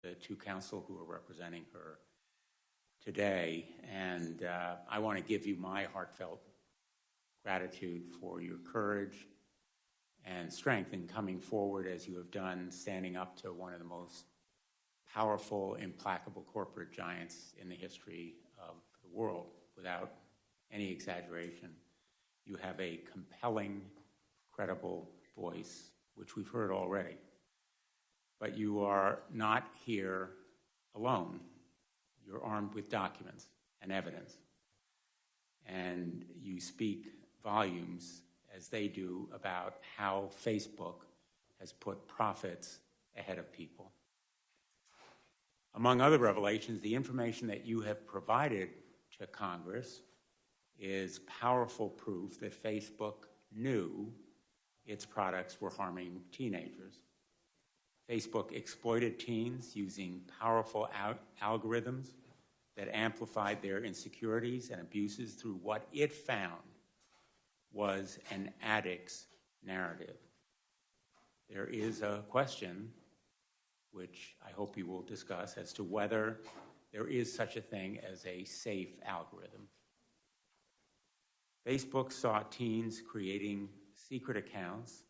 the two counsel who are representing her today. And I want to give you my heartfelt gratitude for your courage and strength in coming forward as you have done, standing up to one of the most powerful, implacable corporate giants in the history of the world, without any exaggeration. You have a compelling, credible voice, which we've heard already. But you are not here alone. You're armed with documents and evidence. And you speak volumes, as they do, about how Facebook has put profits ahead of people. Among other revelations, the information that you have provided to Congress is powerful proof that Facebook knew its products were harming teenagers. Facebook exploited teens using powerful algorithms that amplified their insecurities and abuses through what it found was an addict's narrative. There is a question, which I hope you will discuss, as to whether there is such a thing as a safe algorithm. Facebook saw teens creating secret accounts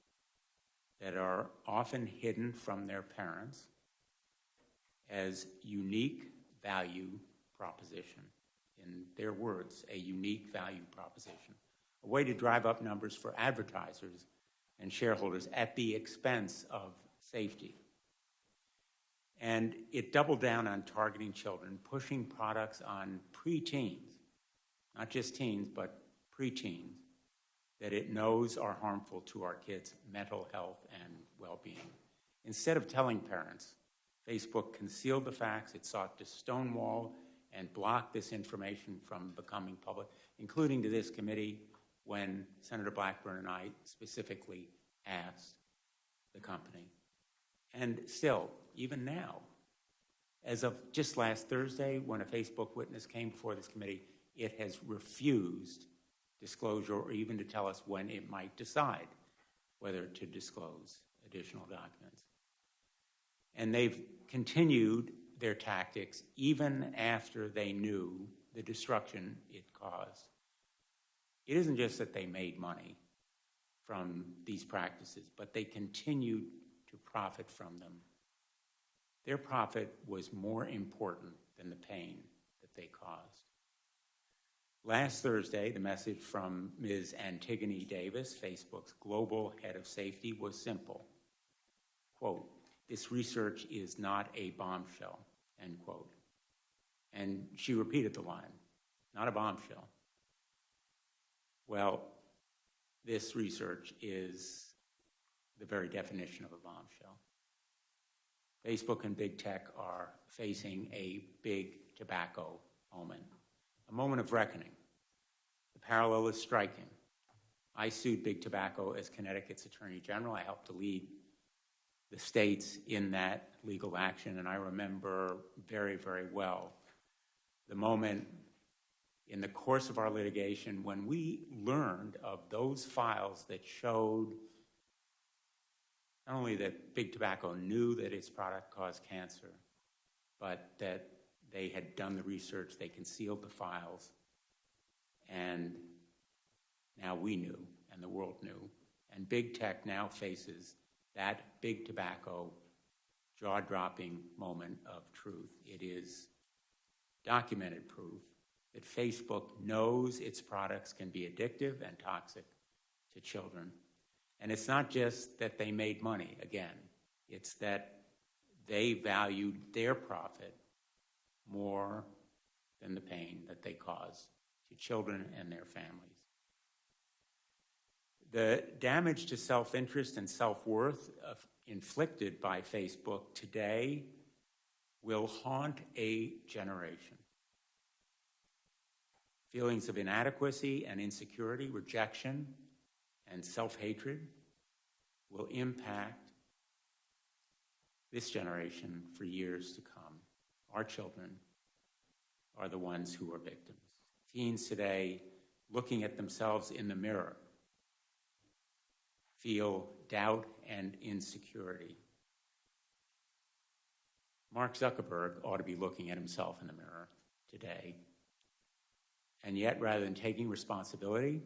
that are often hidden from their parents as unique value proposition. In their words, a unique value proposition. A way to drive up numbers for advertisers and shareholders at the expense of safety. And it doubled down on targeting children, pushing products on preteens, not just teens, but preteens, that it knows are harmful to our kids' mental health and well-being. Instead of telling parents, Facebook concealed the facts. It sought to stonewall and block this information from becoming public, including to this committee when Senator Blackburn and I specifically asked the company. And still, even now, as of just last Thursday, when a Facebook witness came before this committee, it has refused disclosure or even to tell us when it might decide whether to disclose additional documents. And they've continued their tactics even after they knew the destruction it caused. It isn't just that they made money from these practices, but they continued to profit from them. Their profit was more important than the pain that they caused. Last Thursday, the message from Ms. Antigone Davis, Facebook's global head of safety, was simple. Quote, "This research is not a bombshell," end quote. And she repeated the line, "Not a bombshell." Well, this research is the very definition of a bombshell. Facebook and big tech are facing a big tobacco moment, a moment of reckoning. The parallel is striking. I sued Big Tobacco as Connecticut's Attorney General. I helped to lead the states in that legal action, and I remember very, very well the moment in the course of our litigation when we learned of those files that showed not only that Big Tobacco knew that its product caused cancer, but that they had done the research, they concealed the files, and now we knew, and the world knew. And big tech now faces that Big Tobacco jaw-dropping moment of truth. It is documented proof that Facebook knows its products can be addictive and toxic to children. And it's not just that they made money, again. It's that they valued their profit more than the pain that they cause to children and their families. The damage to self-interest and self-worth inflicted by Facebook today will haunt a generation. Feelings of inadequacy and insecurity, rejection, and self-hatred will impact this generation for years to come. Our children are the ones who are victims. Teens today, looking at themselves in the mirror, feel doubt and insecurity. Mark Zuckerberg ought to be looking at himself in the mirror today. And yet, rather than taking responsibility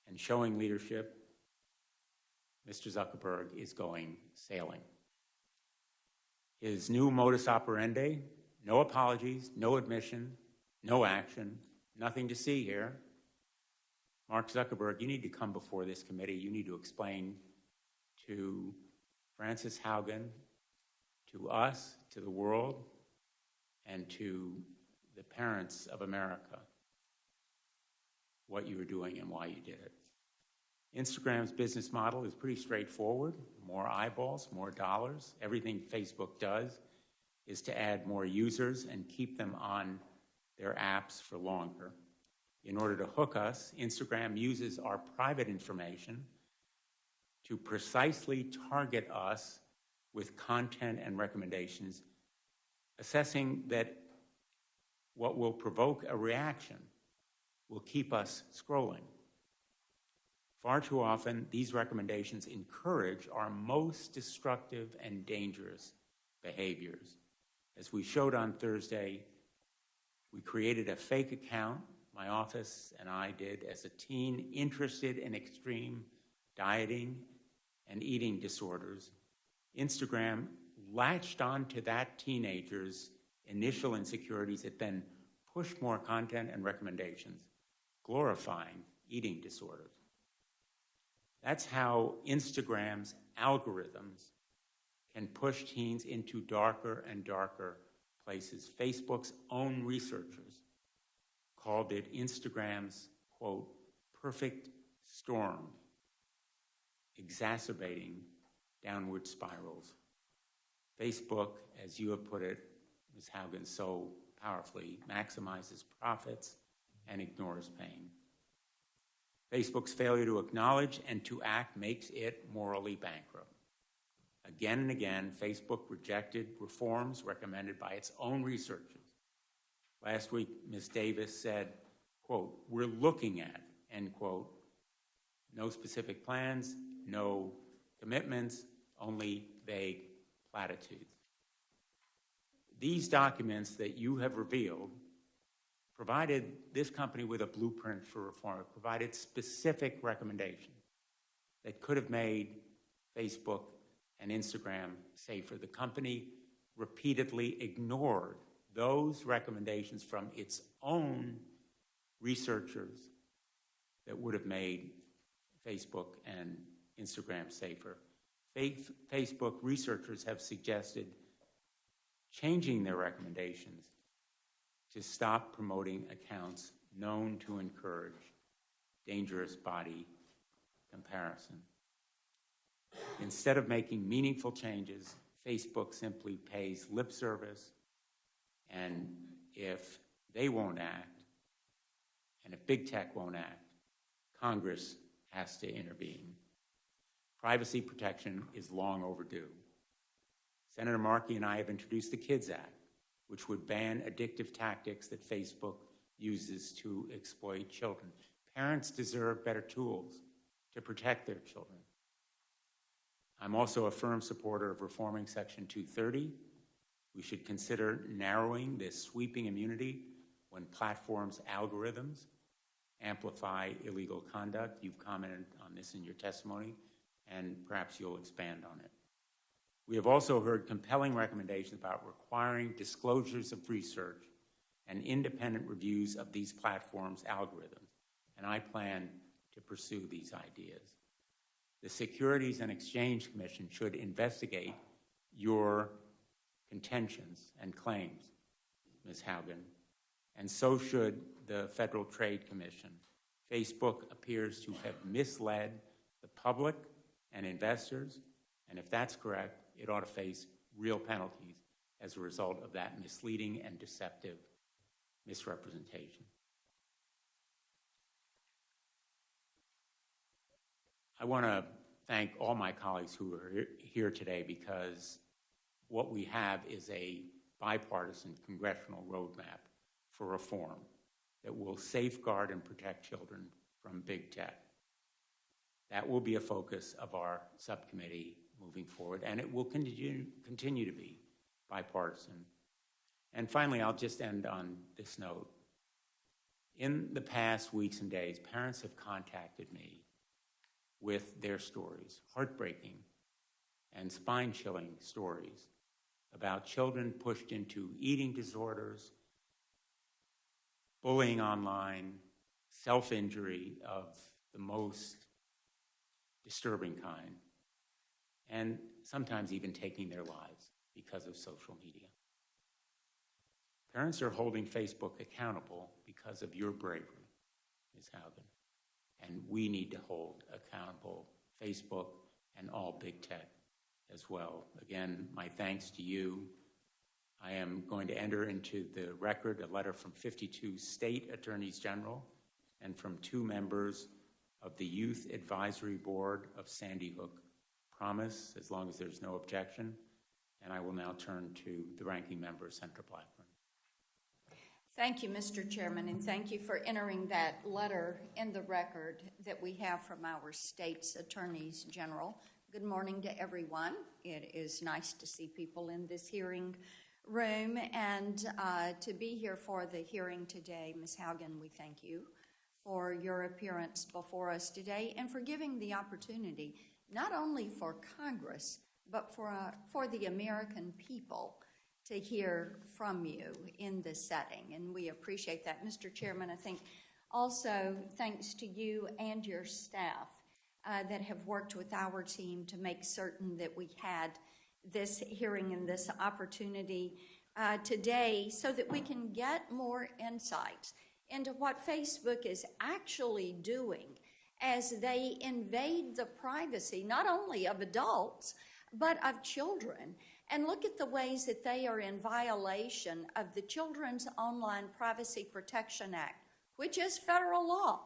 and showing leadership, Mr. Zuckerberg is going sailing. His new modus operandi, no apologies, no admission, no action, nothing to see here. Mark Zuckerberg, you need to come before this committee. You need to explain to Frances Haugen, to us, to the world, and to the parents of America what you were doing and why you did it. Instagram's business model is pretty straightforward. More eyeballs, more dollars. Everything Facebook does is to add more users and keep them on their apps for longer. In order to hook us, Instagram uses our private information to precisely target us with content and recommendations, assessing that what will provoke a reaction will keep us scrolling. Far too often, these recommendations encourage our most destructive and dangerous behaviors. As we showed on Thursday, we created a fake account, my office and I did, as a teen interested in extreme dieting and eating disorders. Instagram latched onto that teenager's initial insecurities. It then pushed more content and recommendations, glorifying eating disorders. That's how Instagram's algorithms can push teens into darker and darker places. Facebook's own researchers called it Instagram's, quote, perfect storm, exacerbating downward spirals. Facebook, as you have put it, Ms. Haugen, so powerfully, maximizes profits and ignores pain. Facebook's failure to acknowledge and to act makes it morally bankrupt. Again and again, Facebook rejected reforms recommended by its own researchers. Last week, Ms. Davis said, quote, we're looking at, end quote, no specific plans, no commitments, only vague platitudes. These documents that you have revealed provided this company with a blueprint for reform. It provided specific recommendations that could have made Facebook and Instagram safer. The company repeatedly ignored those recommendations from its own researchers that would have made Facebook and Instagram safer. Facebook researchers have suggested changing their recommendations to stop promoting accounts known to encourage dangerous body comparison. Instead of making meaningful changes, Facebook simply pays lip service, and if they won't act, and if big tech won't act, Congress has to intervene. Privacy protection is long overdue. Senator Markey and I have introduced the KIDS Act, which would ban addictive tactics that Facebook uses to exploit children. Parents deserve better tools to protect their children. I'm also a firm supporter of reforming Section 230. We should consider narrowing this sweeping immunity when platforms' algorithms amplify illegal conduct. You've commented on this in your testimony, and perhaps you'll expand on it. We have also heard compelling recommendations about requiring disclosures of research and independent reviews of these platforms' algorithms, and I plan to pursue these ideas. The Securities and Exchange Commission should investigate your contentions and claims, Ms. Haugen, and so should the Federal Trade Commission. Facebook appears to have misled the public and investors, and if that's correct, it ought to face real penalties as a result of that misleading and deceptive misrepresentation. I want to thank all my colleagues who are here today, because what we have is a bipartisan congressional roadmap for reform that will safeguard and protect children from big tech. That will be a focus of our subcommittee moving forward, and it will continue to be. bipartisan. And finally, I'll just end on this note. In the past weeks and days, parents have contacted me with their stories, heartbreaking and spine-chilling stories about children pushed into eating disorders, bullying online, self-injury of the most disturbing kind, and sometimes even taking their lives because of social media. Parents are holding Facebook accountable because of your bravery, Ms. Haugen, and we need to hold accountable Facebook and all big tech as well. Again, my thanks to you. I am going to enter into the record a letter from 52 state attorneys general and from 2 members of the Youth Advisory Board of Sandy Hook Promise, as long as there's no objection. And I will now turn to the ranking member, Senator Blackburn. Thank you, Mr. Chairman, and thank you for entering that letter in the record that we have from our state's attorneys general. Good morning to everyone. It is nice to see people in this hearing room and to be here for the hearing today. Ms. Haugen, we thank you for your appearance before us today and for giving the opportunity not only for Congress but for the American people to hear from you in this setting, and we appreciate that. Mr. Chairman, I think also thanks to you and your staff that have worked with our team to make certain that we had this hearing and this opportunity today so that we can get more insights into what Facebook is actually doing as they invade the privacy not only of adults but of children. And look at the ways that they are in violation of the Children's Online Privacy Protection Act, which is federal law,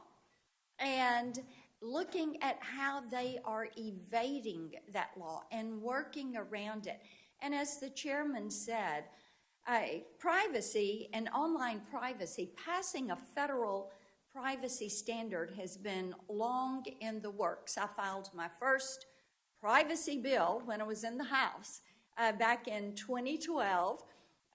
and looking at how they are evading that law and working around it. And as the chairman said, privacy and online privacy, passing a federal privacy standard has been long in the works. I filed my first privacy bill when I was in the House back in 2012,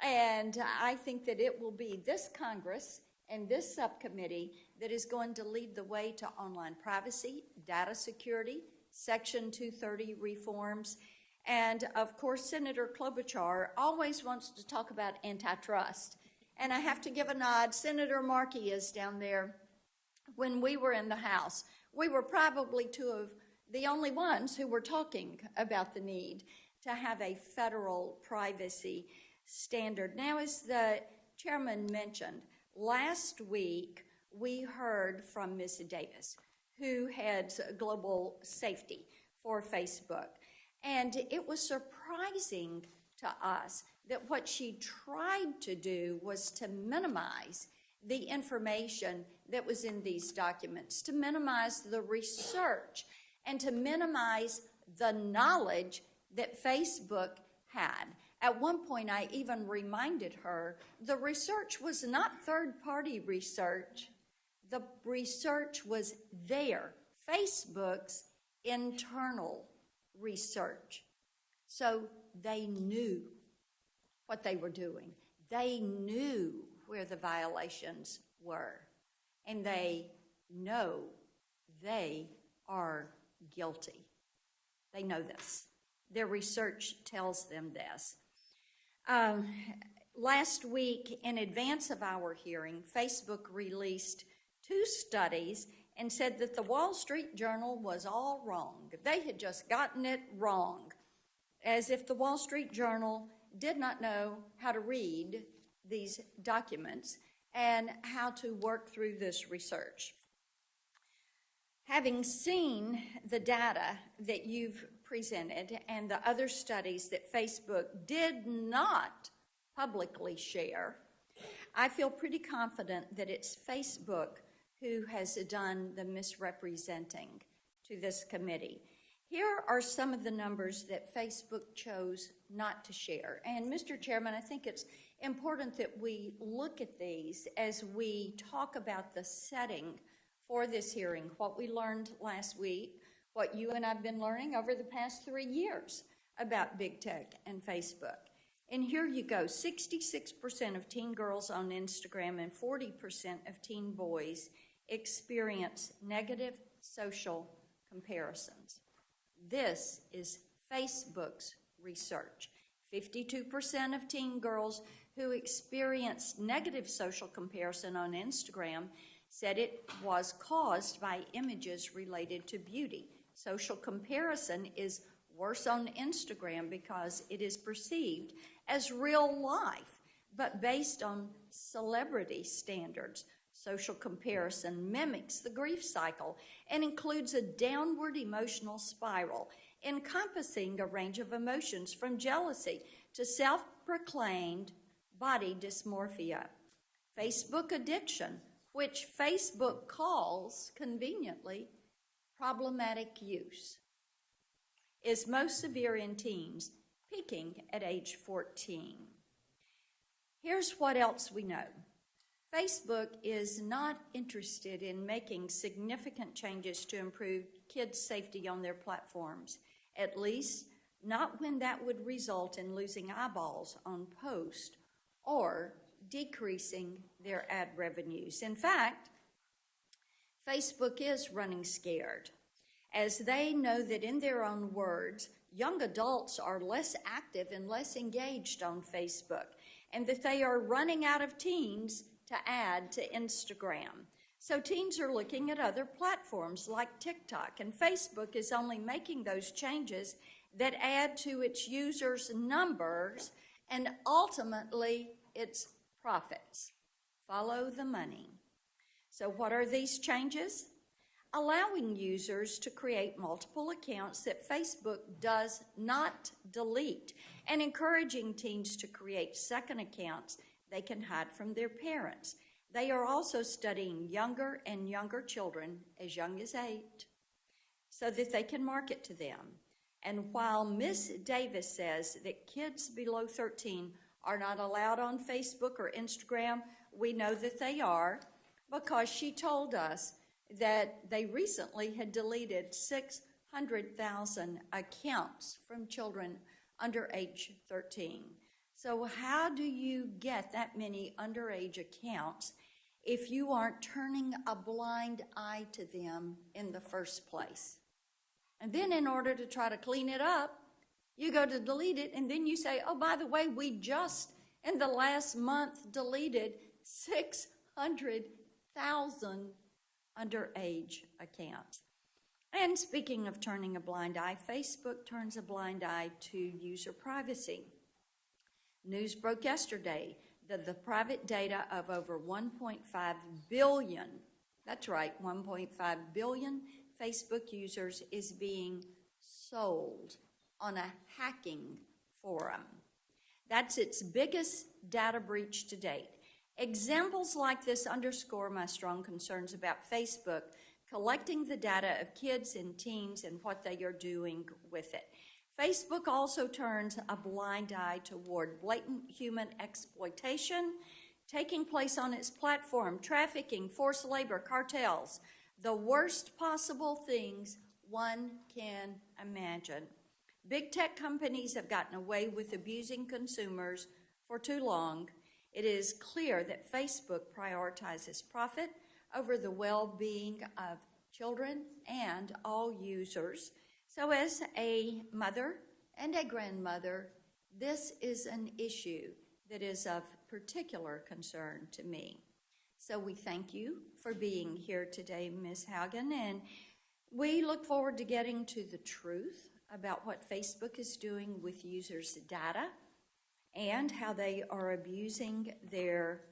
and I think that it will be this Congress and this subcommittee that is going to lead the way to online privacy, data security, Section 230 reforms, and of course Senator Klobuchar always wants to talk about antitrust. And I have to give a nod. Senator Markey is down there. When we were in the House, we were probably 2 of the only ones who were talking about the need to have a federal privacy standard. Now, as the chairman mentioned, last week we heard from Ms. Davis, who heads global safety for Facebook. And it was surprising to us that what she tried to do was to minimize the information that was in these documents, to minimize the research, and to minimize the knowledge that Facebook had. At one point, I even reminded her the research was not third-party research. The research was there, Facebook's internal research. So they knew what they were doing. They knew where the violations were, and they know they are guilty. They know this. Their research tells them this. Last week, in advance of our hearing, Facebook released 2 studies and said that the Wall Street Journal was all wrong. They had just gotten it wrong, as if the Wall Street Journal did not know how to read these documents and how to work through this research. Having seen the data that you've presented and the other studies that Facebook did not publicly share, I feel pretty confident that it's Facebook who has done the misrepresenting to this committee. Here are some of the numbers that Facebook chose not to share. And Mr. Chairman, I think it's important that we look at these as we talk about the setting for this hearing, what we learned last week, what you and I have been learning over the past 3 years about big tech and Facebook. And here you go, 66% of teen girls on Instagram and 40% of teen boys experience negative social comparisons. This is Facebook's research. 52% of teen girls who experienced negative social comparison on Instagram said it was caused by images related to beauty. Social comparison is worse on Instagram because it is perceived as real life, but based on celebrity standards. Social comparison mimics the grief cycle and includes a downward emotional spiral encompassing a range of emotions from jealousy to self-proclaimed body dysmorphia. Facebook addiction, which Facebook calls conveniently problematic use, is most severe in teens, peaking at age 14. Here's what else we know. Facebook is not interested in making significant changes to improve kids' safety on their platforms, at least not when that would result in losing eyeballs on posts or decreasing their ad revenues. In fact, Facebook is running scared, as they know that, in their own words, young adults are less active and less engaged on Facebook, and that they are running out of teens to add to Instagram. So teens are looking at other platforms like TikTok, and Facebook is only making those changes that add to its users' numbers and ultimately its profits. Follow the money. So what are these changes? Allowing users to create multiple accounts that Facebook does not delete, and encouraging teens to create second accounts they can hide from their parents. They are also studying younger and younger children, as young as 8, so that they can market to them. And while Ms. Davis says that kids below 13 are not allowed on Facebook or Instagram, we know that they are, because she told us that they recently had deleted 600,000 accounts from children under age 13. So how do you get that many underage accounts if you aren't turning a blind eye to them in the first place? And then in order to try to clean it up, you go to delete it, and then you say, oh, by the way, we just in the last month deleted 600,000 underage accounts. And speaking of turning a blind eye, Facebook turns a blind eye to user privacy. News broke yesterday that the private data of over 1.5 billion, that's right, 1.5 billion Facebook users is being sold on a hacking forum. That's its biggest data breach to date. Examples like this underscore my strong concerns about Facebook collecting the data of kids and teens and what they are doing with it. Facebook also turns a blind eye toward blatant human exploitation taking place on its platform, trafficking, forced labor, cartels, the worst possible things one can imagine. Big tech companies have gotten away with abusing consumers for too long. It is clear that Facebook prioritizes profit over the well-being of children and all users. So as a mother and a grandmother, this is an issue that is of particular concern to me. So we thank you for being here today, Ms. Haugen, and we look forward to getting to the truth about what Facebook is doing with users' data and how they are abusing their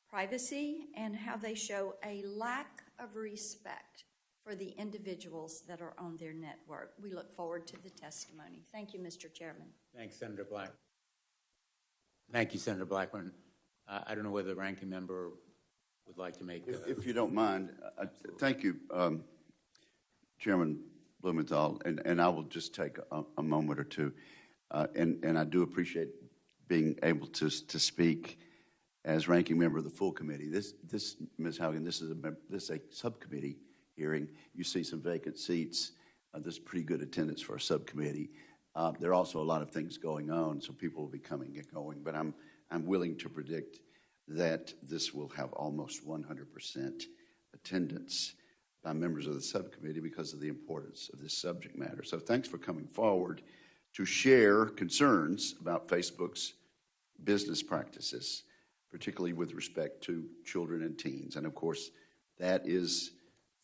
privacy and how they show a lack of respect for the individuals that are on their network. We look forward to the testimony. Thank you, Mr. Chairman. Thanks, Senator Black. Thank you, Senator Blackburn. I don't know whether the ranking member would like to make... If you don't mind, thank you, Chairman Blumenthal, and I will just take a moment or two. And I do appreciate being able to speak as ranking member of the full committee. This Ms. Haugen, this is a subcommittee hearing. You see some vacant seats. There's pretty good attendance for a subcommittee. There are also a lot of things going on, so people will be coming and going. But I'm willing to predict that this will have almost 100% attendance by members of the subcommittee because of the importance of this subject matter. So thanks for coming forward to share concerns about Facebook's business practices, particularly with respect to children and teens. And of course, that is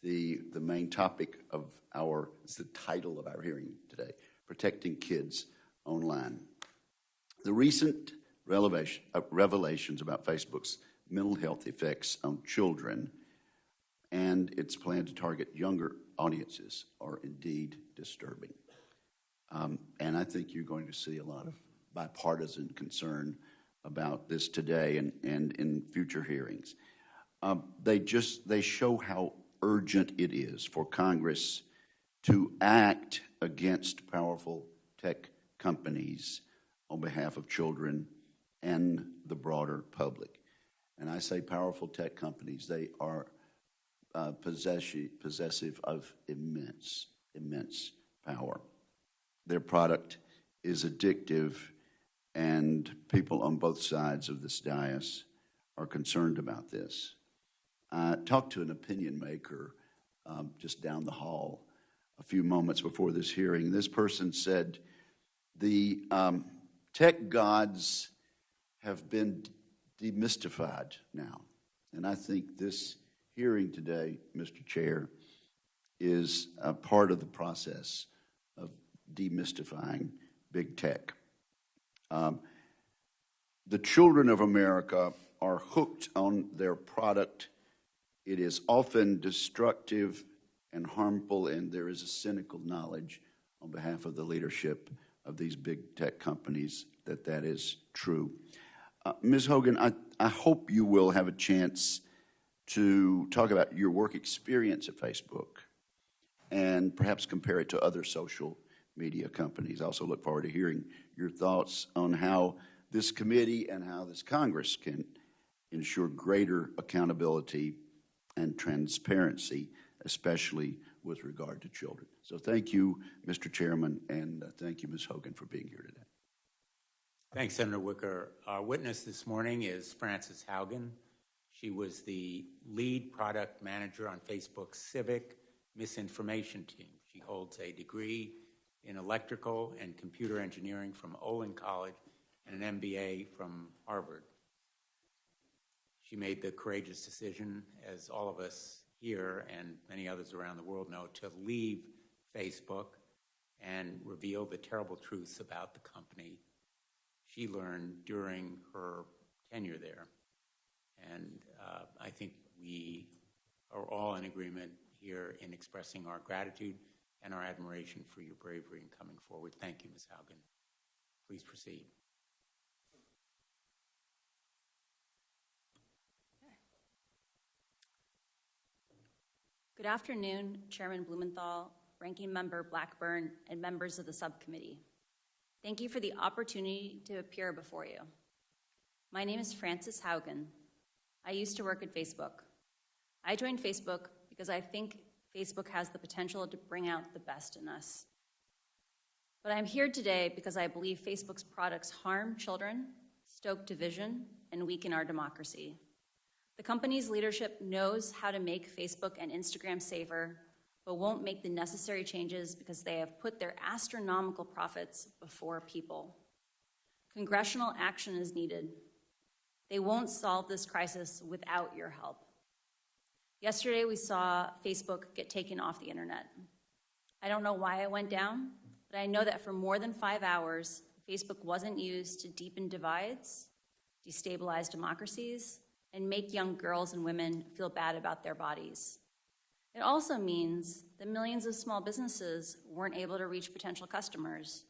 the main topic of it's the title of our hearing today, Protecting Kids Online. The recent revelations about Facebook's mental health effects on children and its plan to target younger audiences are indeed disturbing. And I think you're going to see a lot of bipartisan concern about this today and in future hearings. They show how urgent it is for Congress to act against powerful tech companies on behalf of children and the broader public. And I say powerful tech companies, they are possessive of immense power. Their product is addictive, and people on both sides of this dais are concerned about this. I talked to an opinion maker just down the hall a few moments before this hearing. This person said, the tech gods have been demystified now. And I think this hearing today, Mr. Chair, is a part of the process of demystifying big tech. The children of America are hooked on their product. It is often destructive and harmful, and there is a cynical knowledge on behalf of the leadership of these big tech companies that is true. Ms. Haugen, I hope you will have a chance to talk about your work experience at Facebook and perhaps compare it to other social media companies. I also look forward to hearing your thoughts on how this committee and how this Congress can ensure greater accountability and transparency, especially with regard to children. So thank you, Mr. Chairman, and thank you, Ms. Haugen, for being here today. Thanks, Senator Wicker. Our witness this morning is Frances Haugen. She was the lead product manager on Facebook's civic misinformation team. She holds a degree in electrical and computer engineering from Olin College and an MBA from Harvard. She made the courageous decision, as all of us here and many others around the world know, to leave Facebook and reveal the terrible truths about the company she learned during her tenure there. And I think we are all in agreement here in expressing our gratitude and our admiration for your bravery in coming forward. Thank you, Ms. Haugen. Please proceed. Good afternoon, Chairman Blumenthal, Ranking Member Blackburn, and members of the subcommittee. Thank you for the opportunity to appear before you. My name is Frances Haugen. I used to work at Facebook. I joined Facebook because I think Facebook has the potential to bring out the best in us. But I'm here today because I believe Facebook's products harm children, stoke division, and weaken our democracy. The company's leadership knows how to make Facebook and Instagram safer, but won't make the necessary changes because they have put their astronomical profits before people. Congressional action is needed. They won't solve this crisis without your help. Yesterday, we saw Facebook get taken off the internet. I don't know why it went down, but I know that for more than 5 hours, Facebook wasn't used to deepen divides, destabilize democracies, and make young girls and women feel bad about their bodies. It also means that millions of small businesses weren't able to reach potential customers,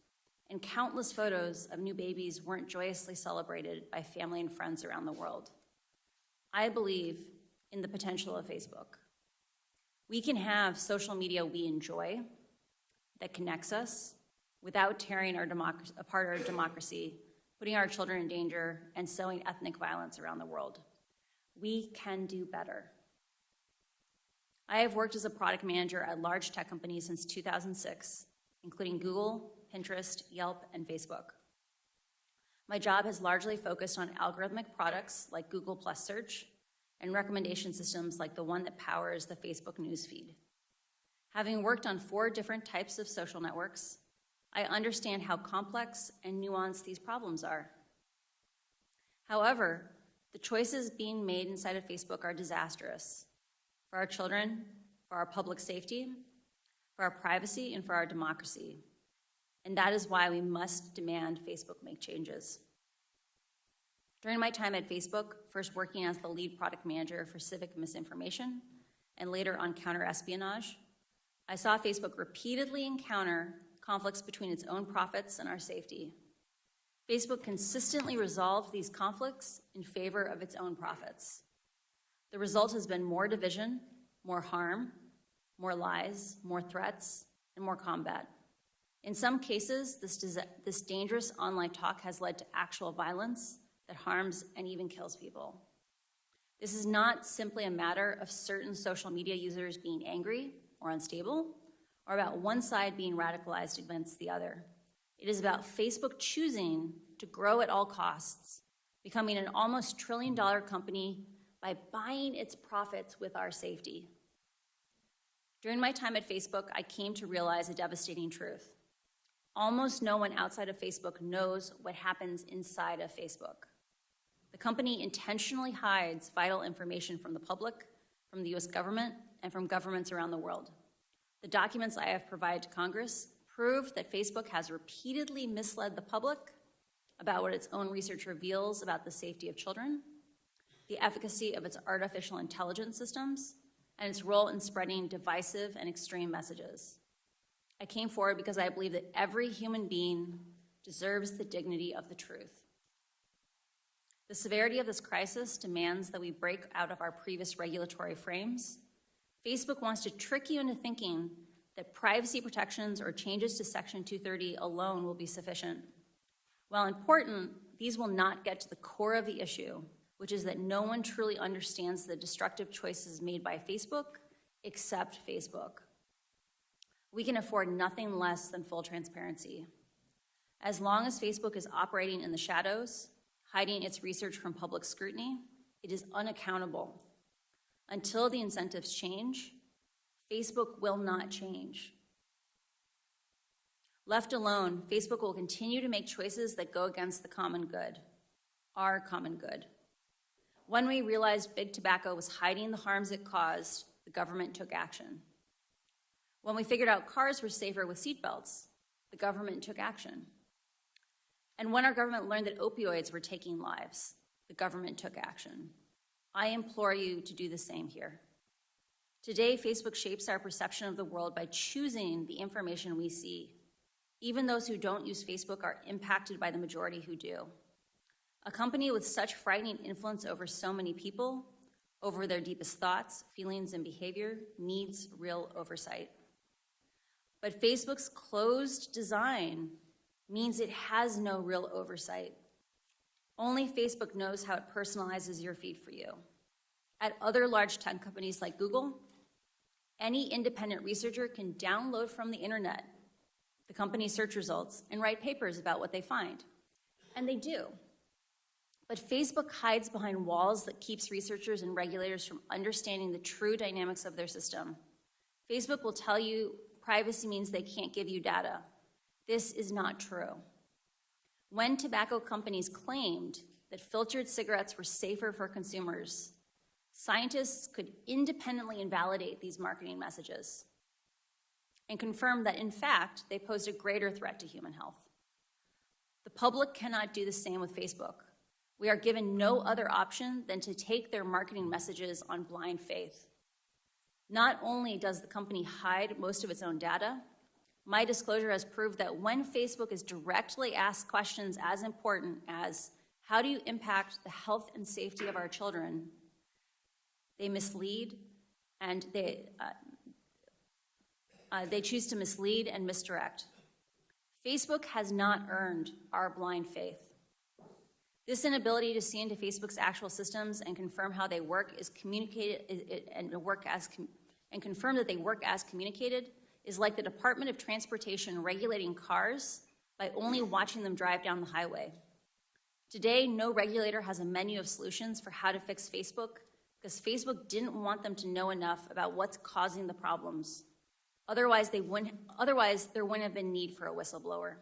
and countless photos of new babies weren't joyously celebrated by family and friends around the world. I believe in the potential of Facebook. We can have social media we enjoy that connects us without tearing apart our democracy, putting our children in danger, and sowing ethnic violence around the world. We can do better. I have worked as a product manager at large tech companies since 2006, including Google, Pinterest, Yelp, and Facebook. My job has largely focused on algorithmic products like Google Plus Search and recommendation systems like the one that powers the Facebook newsfeed. Having worked on 4 different types of social networks, I understand how complex and nuanced these problems are. However, the choices being made inside of Facebook are disastrous for our children, for our public safety, for our privacy, and for our democracy. And that is why we must demand Facebook make changes. During my time at Facebook, first working as the lead product manager for civic misinformation and later on counter-espionage, I saw Facebook repeatedly encounter conflicts between its own profits and our safety. Facebook consistently resolved these conflicts in favor of its own profits. The result has been more division, more harm, more lies, more threats, and more combat. In some cases, this dangerous online talk has led to actual violence that harms and even kills people. This is not simply a matter of certain social media users being angry or unstable, or about one side being radicalized against the other. It is about Facebook choosing to grow at all costs, becoming an almost $1 trillion company by buying its profits with our safety. During my time at Facebook, I came to realize a devastating truth. Almost no one outside of Facebook knows what happens inside of Facebook. The company intentionally hides vital information from the public, from the US government, and from governments around the world. The documents I have provided to Congress prove that Facebook has repeatedly misled the public about what its own research reveals about the safety of children, the efficacy of its artificial intelligence systems, and its role in spreading divisive and extreme messages. I came forward because I believe that every human being deserves the dignity of the truth. The severity of this crisis demands that we break out of our previous regulatory frames. Facebook wants to trick you into thinking that privacy protections or changes to Section 230 alone will be sufficient. While important, these will not get to the core of the issue, which is that no one truly understands the destructive choices made by Facebook except Facebook. We can afford nothing less than full transparency. As long as Facebook is operating in the shadows, hiding its research from public scrutiny, it is unaccountable. Until the incentives change, Facebook will not change. Left alone, Facebook will continue to make choices that go against the common good, our common good. When we realized big tobacco was hiding the harms it caused, the government took action. When we figured out cars were safer with seatbelts, the government took action. And when our government learned that opioids were taking lives, the government took action. I implore you to do the same here. Today, Facebook shapes our perception of the world by choosing the information we see. Even those who don't use Facebook are impacted by the majority who do. A company with such frightening influence over so many people, over their deepest thoughts, feelings, and behavior, needs real oversight. But Facebook's closed design means it has no real oversight. Only Facebook knows how it personalizes your feed for you. At other large tech companies like Google, any independent researcher can download from the internet the company's search results and write papers about what they find. And they do. But Facebook hides behind walls that keeps researchers and regulators from understanding the true dynamics of their system. Facebook will tell you privacy means they can't give you data. This is not true. When tobacco companies claimed that filtered cigarettes were safer for consumers, scientists could independently invalidate these marketing messages and confirm that, in fact, they posed a greater threat to human health. The public cannot do the same with Facebook. We are given no other option than to take their marketing messages on blind faith. Not only does the company hide most of its own data, my disclosure has proved that when Facebook is directly asked questions as important as, how do you impact the health and safety of our children, they mislead and they choose to mislead and misdirect. Facebook has not earned our blind faith. This inability to see into Facebook's actual systems and confirm how they work is communicated and confirm that they work as communicated is like the Department of Transportation regulating cars by only watching them drive down the highway. Today, no regulator has a menu of solutions for how to fix Facebook because Facebook didn't want them to know enough about what's causing the problems. Otherwise, there wouldn't have been need for a whistleblower.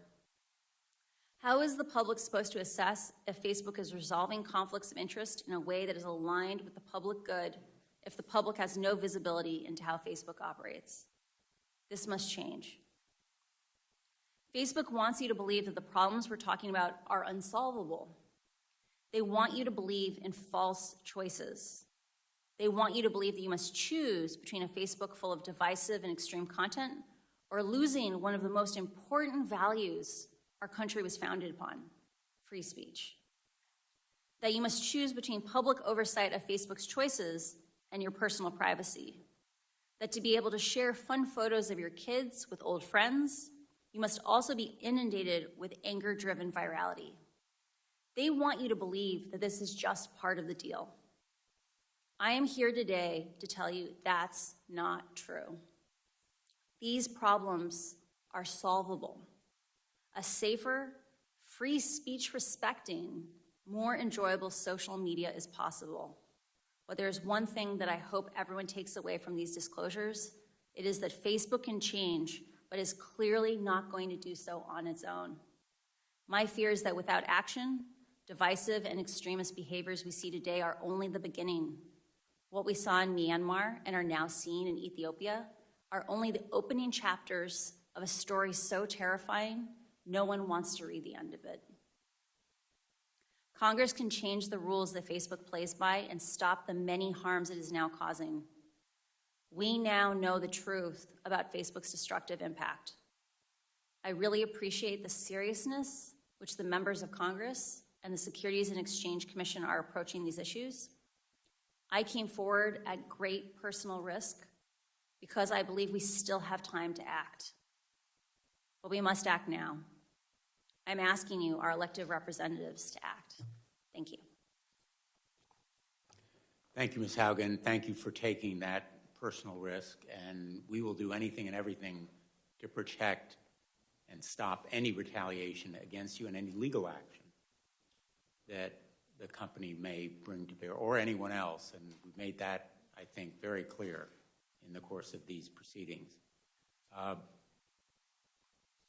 How is the public supposed to assess if Facebook is resolving conflicts of interest in a way that is aligned with the public good if the public has no visibility into how Facebook operates? This must change. Facebook wants you to believe that the problems we're talking about are unsolvable. They want you to believe in false choices. They want you to believe that you must choose between a Facebook full of divisive and extreme content or losing one of the most important values our country was founded upon, free speech. That you must choose between public oversight of Facebook's choices and your personal privacy. That to be able to share fun photos of your kids with old friends, you must also be inundated with anger-driven virality. They want you to believe that this is just part of the deal. I am here today to tell you that's not true. These problems are solvable. A safer, free speech respecting, more enjoyable social media is possible. But there's one thing that I hope everyone takes away from these disclosures. It is that Facebook can change, but is clearly not going to do so on its own. My fear is that without action, divisive and extremist behaviors we see today are only the beginning. What we saw in Myanmar and are now seeing in Ethiopia are only the opening chapters of a story so terrifying, no one wants to read the end of it. Congress can change the rules that Facebook plays by and stop the many harms it is now causing. We now know the truth about Facebook's destructive impact. I really appreciate the seriousness which the members of Congress and the Securities and Exchange Commission are approaching these issues. I came forward at great personal risk because I believe we still have time to act. But we must act now. I'm asking you, our elected representatives, to act. Thank you. Thank you, Ms. Haugen. Thank you for taking that personal risk, and we will do anything and everything to protect and stop any retaliation against you and any legal action that the company may bring to bear, or anyone else, and we've made that, I think, very clear in the course of these proceedings.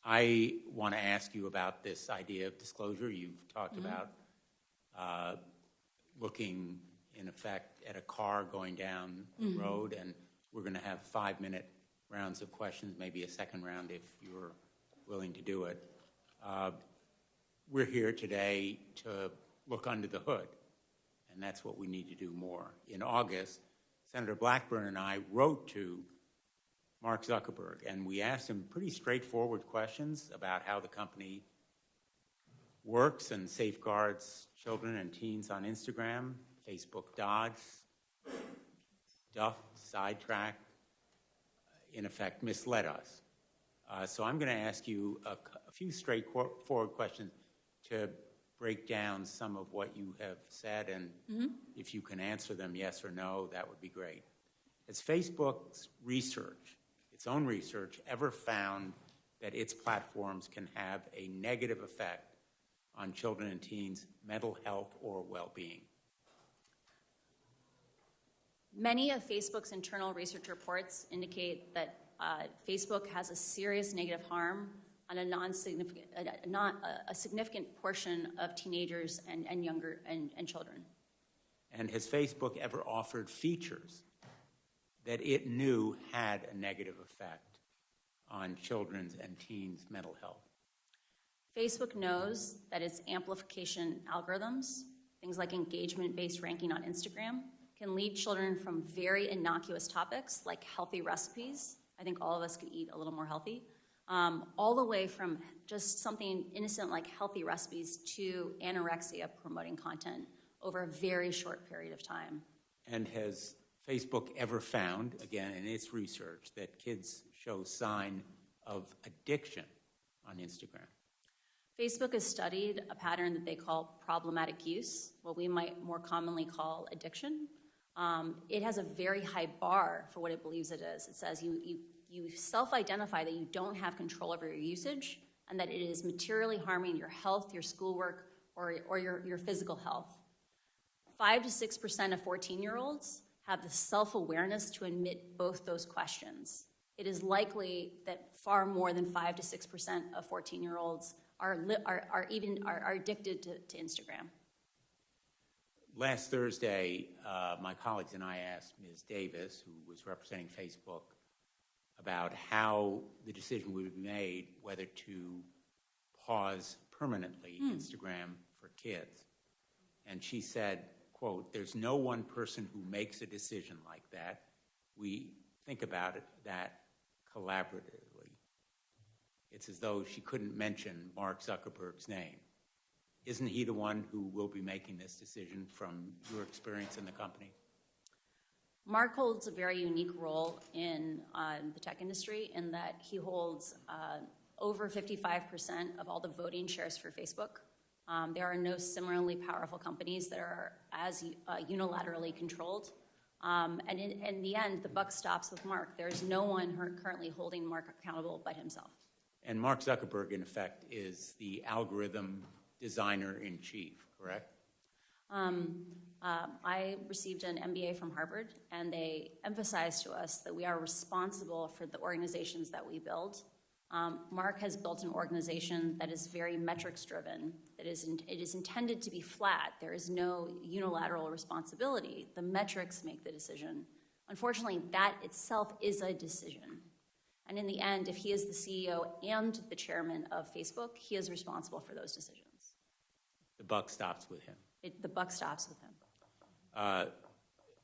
I want to ask you about this idea of disclosure. You've talked about looking, in effect, at a car going down the road, and we're going to have 5-minute rounds of questions, maybe a second round if you're willing to do it. We're here today to look under the hood, and that's what we need to do more. In August, Senator Blackburn and I wrote to Mark Zuckerberg, and we asked him pretty straightforward questions about how the company works and safeguards children and teens on Instagram. Facebook dodged, duffed, sidetracked, in effect misled us. So I'm going to ask you a few straightforward questions to break down some of what you have said, and if you can answer them yes or no, that would be great. Has Facebook's research, its own research, ever found that its platforms can have a negative effect on children and teens' mental health or well-being? Many of Facebook's internal research reports indicate that Facebook has a serious negative harm on a significant portion of teenagers and younger and children. And has Facebook ever offered features that it knew had a negative effect on children's and teens' mental health? Facebook knows that its amplification algorithms, things like engagement-based ranking on Instagram, can lead children from very innocuous topics like healthy recipes. I think all of us could eat a little more healthy. All the way from just something innocent like healthy recipes to anorexia promoting content over a very short period of time. And has Facebook ever found, again in its research, that kids show sign of addiction on Instagram? Facebook has studied a pattern that they call problematic use, what we might more commonly call addiction. It has a very high bar for what it believes it is. It says you self-identify that you don't have control over your usage, and that it is materially harming your health, your schoolwork, or your physical health. 5 to 6% of 14-year-olds have the self-awareness to admit both those questions. It is likely that far more than 5 to 6% of 14-year-olds are addicted to Instagram. Last Thursday, my colleagues and I asked Ms. Davis, who was representing Facebook, about how the decision would be made whether to pause permanently Instagram for kids. And she said, quote, "There's no one person who makes a decision like that. We think about it that collaboratively." It's as though she couldn't mention Mark Zuckerberg's name. Isn't he the one who will be making this decision from your experience in the company? Mark holds a very unique role in the tech industry in that he holds over 55% of all the voting shares for Facebook. There are no similarly powerful companies that are as unilaterally controlled. And in the end, the buck stops with Mark. There's no one currently holding Mark accountable but himself. And Mark Zuckerberg, in effect, is the algorithm designer-in-chief, correct? I received an MBA from Harvard, and they emphasized to us that we are responsible for the organizations that we build. Mark has built an organization that is very metrics-driven. It is intended to be flat. There is no unilateral responsibility. The metrics make the decision. Unfortunately, that itself is a decision. And in the end, if he is the CEO and the chairman of Facebook, he is responsible for those decisions. The buck stops with him. The buck stops with him.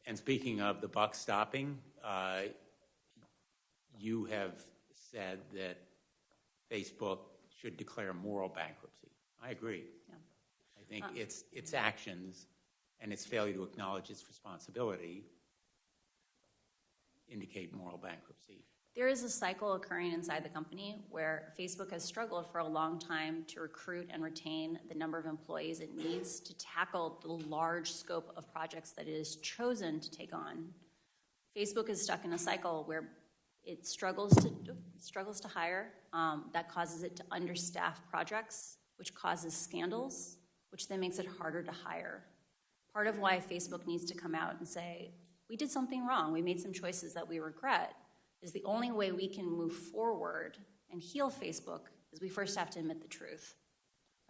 And speaking of the buck stopping, you have said that Facebook should declare moral bankruptcy. I agree. Yeah. I think its actions and its failure to acknowledge its responsibility indicate moral bankruptcy. There is a cycle occurring inside the company where Facebook has struggled for a long time to recruit and retain the number of employees it needs to tackle the large scope of projects that it has chosen to take on. Facebook is stuck in a cycle where it struggles to hire. That causes it to understaff projects, which causes scandals, which then makes it harder to hire. Part of why Facebook needs to come out and say, we did something wrong, we made some choices that we regret, is the only way we can move forward and heal Facebook is we first have to admit the truth.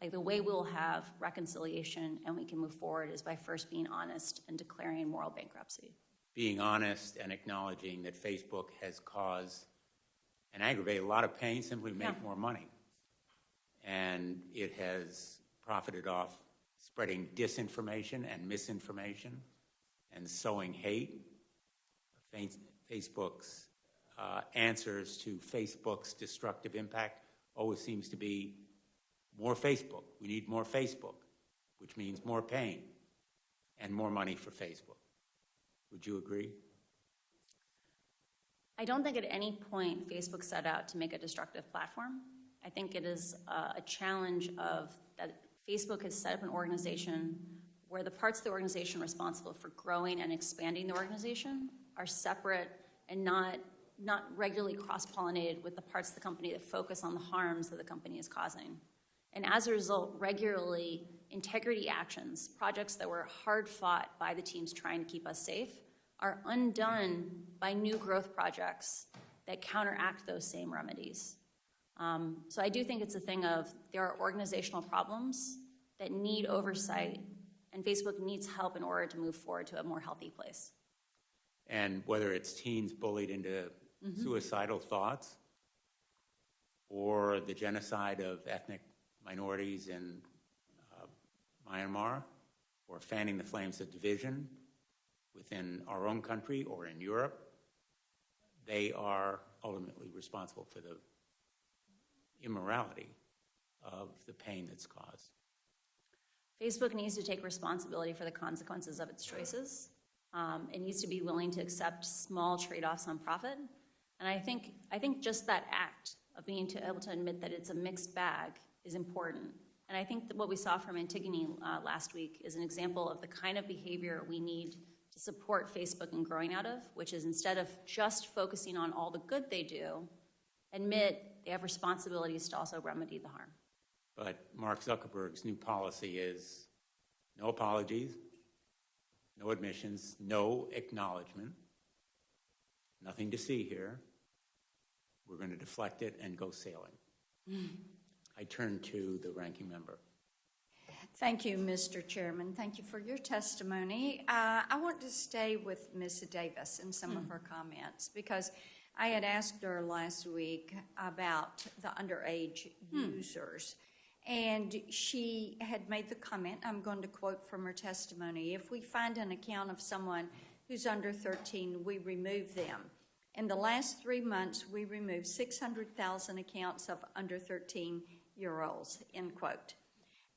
Like the way we'll have reconciliation and we can move forward is by first being honest and declaring moral bankruptcy. Being honest and acknowledging that Facebook has caused and aggravated a lot of pain simply to make more money. And it has profited off spreading disinformation and misinformation and sowing hate. Facebook's answers to Facebook's destructive impact always seems to be more Facebook. We need more Facebook, which means more pain and more money for Facebook. Would you agree? I don't think at any point Facebook set out to make a destructive platform. I think it is a challenge of that Facebook has set up an organization where the parts of the organization responsible for growing and expanding the organization are separate and not regularly cross-pollinated with the parts of the company that focus on the harms that the company is causing. And as a result, regularly, integrity actions, projects that were hard-fought by the teams trying to keep us safe, are undone by new growth projects that counteract those same remedies. So I do think it's a thing of there are organizational problems that need oversight, and Facebook needs help in order to move forward to a more healthy place. And whether it's teens bullied into suicidal thoughts or the genocide of ethnic minorities in Myanmar or fanning the flames of division within our own country or in Europe, they are ultimately responsible for the immorality of the pain that's caused. Facebook needs to take responsibility for the consequences of its choices. It needs to be willing to accept small trade-offs on profit. And I think just that act of being able to admit that it's a mixed bag is important. And I think that what we saw from Antigone last week is an example of the kind of behavior we need to support Facebook in growing out of, which is instead of just focusing on all the good they do, admit they have responsibilities to also remedy the harm. But Mark Zuckerberg's new policy is no apologies, no admissions, no acknowledgement, nothing to see here. We're going to deflect it and go sailing. I turn to the ranking member. Thank you, Mr. Chairman. Thank you for your testimony. I want to stay with Ms. Davis in some of her comments because I had asked her last week about the underage users, and she had made the comment, I'm going to quote from her testimony, if we find an account of someone who's under 13, we remove them. In the last 3 months, we removed 600,000 accounts of under 13-year-olds, end quote.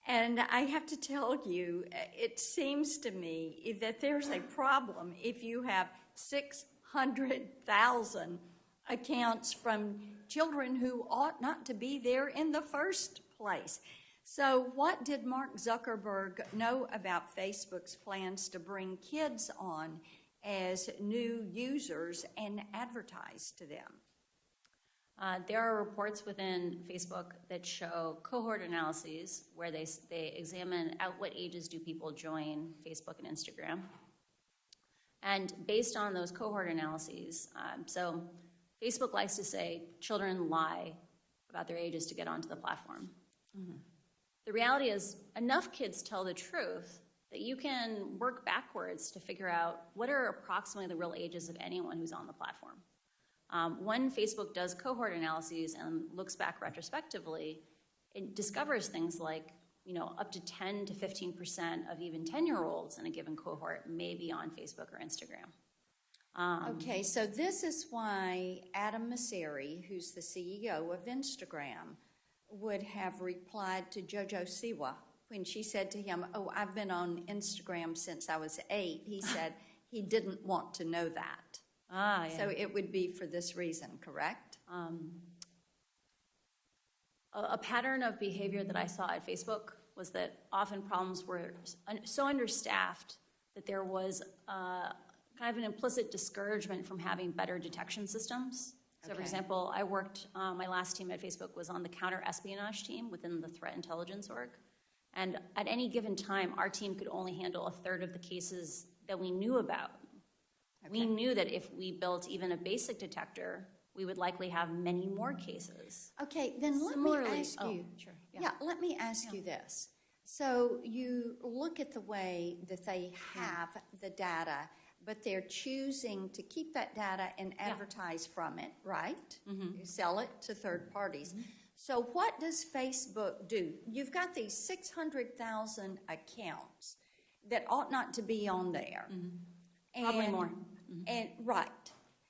And I have to tell you, it seems to me that there's a problem if you have 600,000 accounts from children who ought not to be there in the first place. So what did Mark Zuckerberg know about Facebook's plans to bring kids on as new users and advertise to them? There are reports within Facebook that show cohort analyses where they examine at what ages do people join Facebook and Instagram. And based on those cohort analyses, so Facebook likes to say children lie about their ages to get onto the platform. Mm-hmm. The reality is enough kids tell the truth that you can work backwards to figure out what are approximately the real ages of anyone who's on the platform. When Facebook does cohort analyses and looks back retrospectively, it discovers things like, up to 10 to 15% of even 10-year-olds in a given cohort may be on Facebook or Instagram. Okay, so this is why Adam Mosseri, who's the CEO of Instagram, would have replied to JoJo Siwa when she said to him, oh, I've been on Instagram since I was 8. He said he didn't want to know that. Yeah. So it would be for this reason, correct? A pattern of behavior that I saw at Facebook was that often problems were so understaffed that there was kind of an implicit discouragement from having better detection systems. So, for example, I worked, my last team at Facebook was on the counter-espionage team within the threat intelligence org. And at any given time, our team could only handle a third of the cases that we knew about. Okay. We knew that if we built even a basic detector, we would likely have many more cases. Okay, then let me ask you. Sure. Let me ask you this. So you look at the way that they have the data, but they're choosing to keep that data and advertise from it, right? Mm-hmm. You sell it to third parties. Mm-hmm. So what does Facebook do? You've got these 600,000 accounts that ought not to be on there. Mm-hmm. Probably more. And right.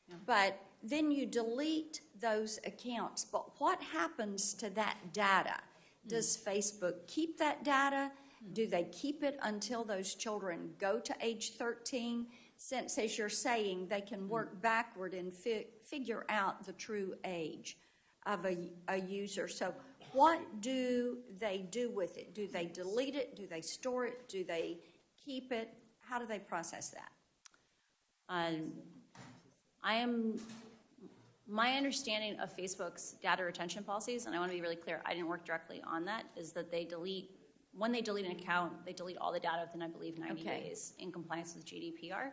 Yeah. But then you delete those accounts. But what happens to that data? Does Facebook keep that data? Do they keep it until those children go to age 13? Since, as you're saying, they can work backward and figure out the true age of a user. So what do they do with it? Do they delete it? Do they store it? Do they keep it? How do they process that? My understanding of Facebook's data retention policies, and I want to be really clear, I didn't work directly on that, is that when they delete an account, they delete all the data within, I believe, 90 days in compliance with GDPR.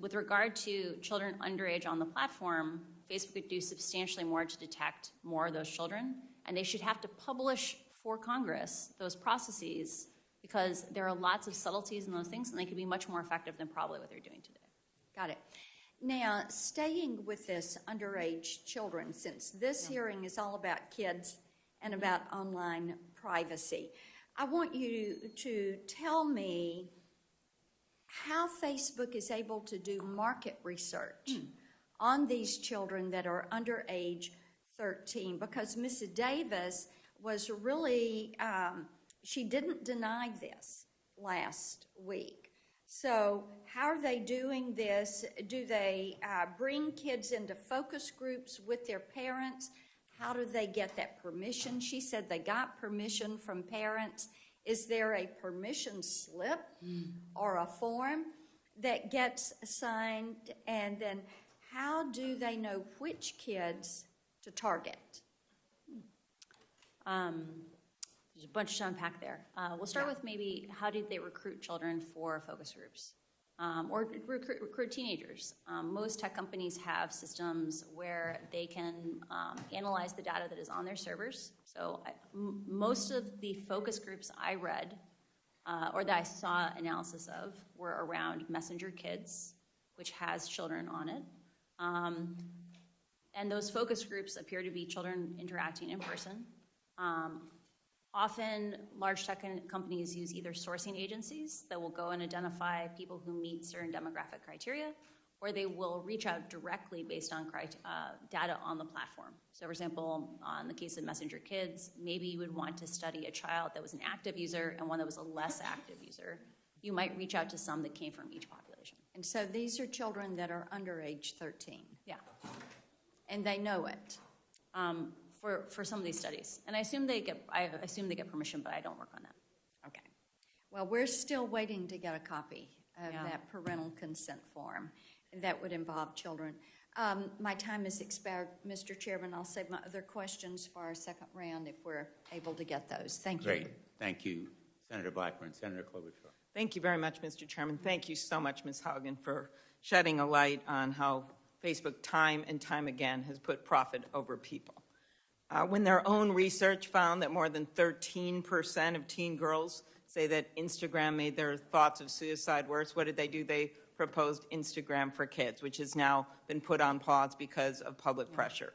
With regard to children underage on the platform, Facebook could do substantially more to detect more of those children, and they should have to publish for Congress those processes because there are lots of subtleties in those things, and they could be much more effective than probably what they're doing today. Got it. Now, staying with this underage children, since this hearing is all about kids and about online privacy, I want you to tell me how Facebook is able to do market research on these children that are under age 13, because Ms. Davis was really, she didn't deny this last week. So how are they doing this? Do they bring kids into focus groups with their parents? How do they get that permission? She said they got permission from parents. Is there a permission slip or a form that gets signed? And then how do they know which kids to target? There's a bunch to unpack there. We'll start with maybe how did they recruit children for focus groups or recruit teenagers. Most tech companies have systems where they can analyze the data that is on their servers. So most of the focus groups I read or that I saw analysis of were around Messenger Kids, which has children on it. And those focus groups appear to be children interacting in person. Often, large tech companies use either sourcing agencies that will go and identify people who meet certain demographic criteria, or they will reach out directly based on data on the platform. So, for example, on the case of Messenger Kids, maybe you would want to study a child that was an active user and one that was a less active user. You might reach out to some that came from each population. And so these are children that are under age 13. Yeah. And they know it. For some of these studies, and I assume they get permission, but I don't work on that. Okay. Well, we're still waiting to get a copy of that parental consent form, and that would involve children. My time has expired, Mr. Chairman. I'll save my other questions for our second round if we're able to get those. Thank you. Great. Thank you, Senator Blackburn. Senator Klobuchar. Thank you very much, Mr. Chairman. Thank you so much, Ms. Haugen, for shedding a light on how Facebook time and time again has put profit over people. When their own research found that more than 13% of teen girls say that Instagram made their thoughts of suicide worse, what did they do? They proposed Instagram for Kids, which has now been put on pause because of public pressure.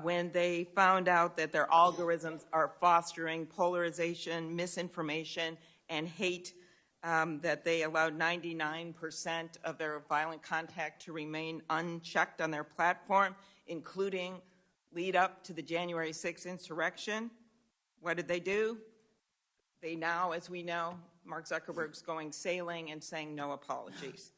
When they found out that their algorithms are fostering polarization, misinformation, and hate, that they allowed 99% of their violent content to remain unchecked on their platform, including lead up to the January 6th insurrection. What did they do? They now, as we know, Mark Zuckerberg's going sailing and saying no apologies.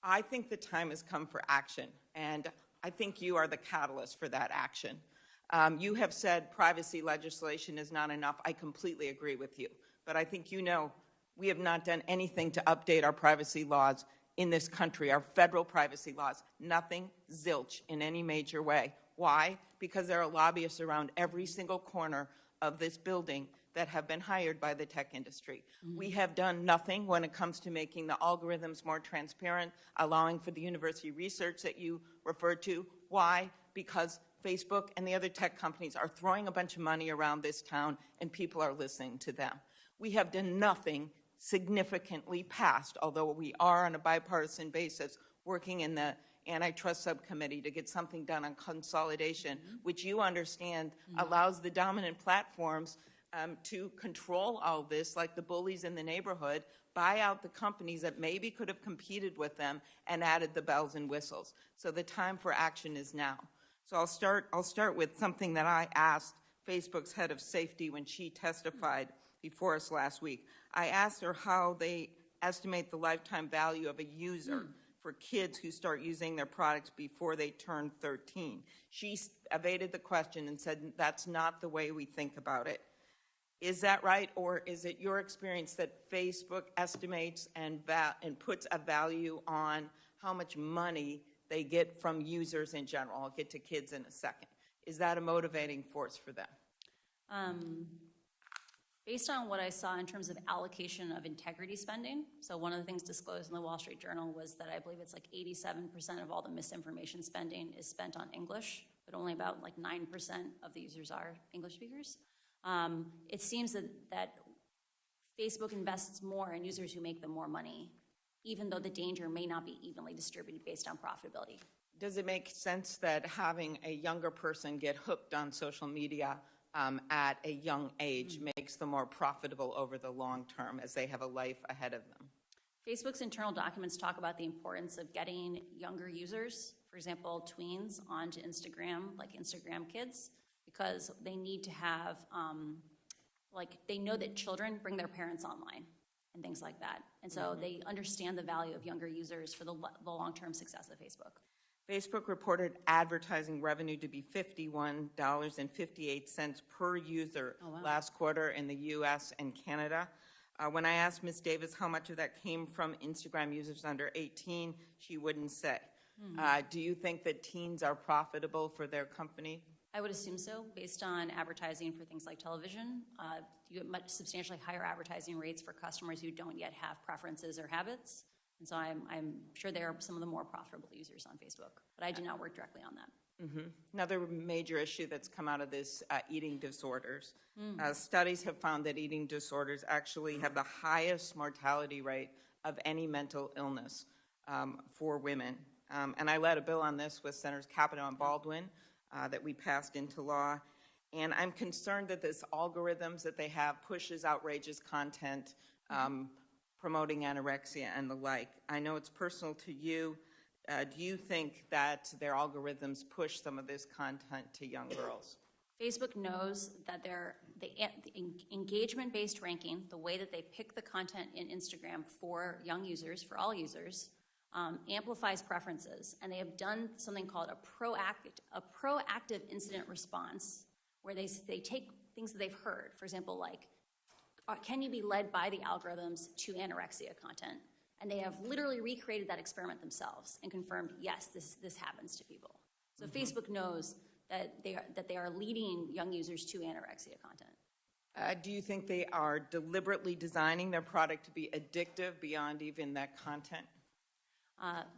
I think the time has come for action, and I think you are the catalyst for that action. You have said privacy legislation is not enough. I completely agree with you. But I think you know we have not done anything to update our privacy laws in this country, our federal privacy laws. Nothing, zilch, in any major way. Why? Because there are lobbyists around every single corner of this building that have been hired by the tech industry. Mm-hmm. We have done nothing when it comes to making the algorithms more transparent, allowing for the university research that you referred to. Why? Because Facebook and the other tech companies are throwing a bunch of money around this town and people are listening to them. We have done nothing significantly past, although we are on a bipartisan basis working in the antitrust subcommittee to get something done on consolidation, which you understand allows the dominant platforms to control all this, like the bullies in the neighborhood, buy out the companies that maybe could have competed with them and added the bells and whistles. So the time for action is now. So I'll start with something that I asked Facebook's head of safety when she testified before us last week. I asked her how they estimate the lifetime value of a user for kids who start using their products before they turn 13. She evaded the question and said, that's not the way we think about it. Is that right, or is it your experience that Facebook estimates and puts a value on how much money they get from users in general? I'll get to kids in a second. Is that a motivating force for them? Based on what I saw in terms of allocation of integrity spending, so one of the things disclosed in the Wall Street Journal was that I believe it's like 87% of all the misinformation spending is spent on English, but only about like 9% of the users are English speakers. It seems that Facebook invests more in users who make them more money, even though the danger may not be evenly distributed based on profitability. Does it make sense that having a younger person get hooked on social media at a young age makes them more profitable over the long term as they have a life ahead of them? Facebook's internal documents talk about the importance of getting younger users, for example, tweens, onto Instagram, like Instagram Kids, because they need to have, they know that children bring their parents online and things like that. And so they understand the value of younger users for the long-term success of Facebook. Facebook reported advertising revenue to be $51.58 per user last quarter in the U.S. and Canada. When I asked Ms. Davis how much of that came from Instagram users under 18, she wouldn't say. Do you think that teens are profitable for their company? I would assume so, based on advertising for things like television. You get much substantially higher advertising rates for customers who don't yet have preferences or habits. And so I'm sure they are some of the more profitable users on Facebook, but I do not work directly on that. Another major issue that's come out of this, eating disorders. Studies have found that eating disorders actually have the highest mortality rate of any mental illness for women. And I led a bill on this with Senators Capito and Baldwin that we passed into law. And I'm concerned that this algorithms that they have pushes outrageous content, promoting anorexia and the like. I know it's personal to you. Do you think that their algorithms push some of this content to young girls? Facebook knows that the engagement-based ranking, the way that they pick the content in Instagram for young users, for all users, amplifies preferences. And they have done something called a proactive incident response, where they take things that they've heard. For example, like, can you be led by the algorithms to anorexia content? And they have literally recreated that experiment themselves and confirmed, yes, this happens to people. So Facebook knows that they are leading young users to anorexia content. Do you think they are deliberately designing their product to be addictive beyond even that content?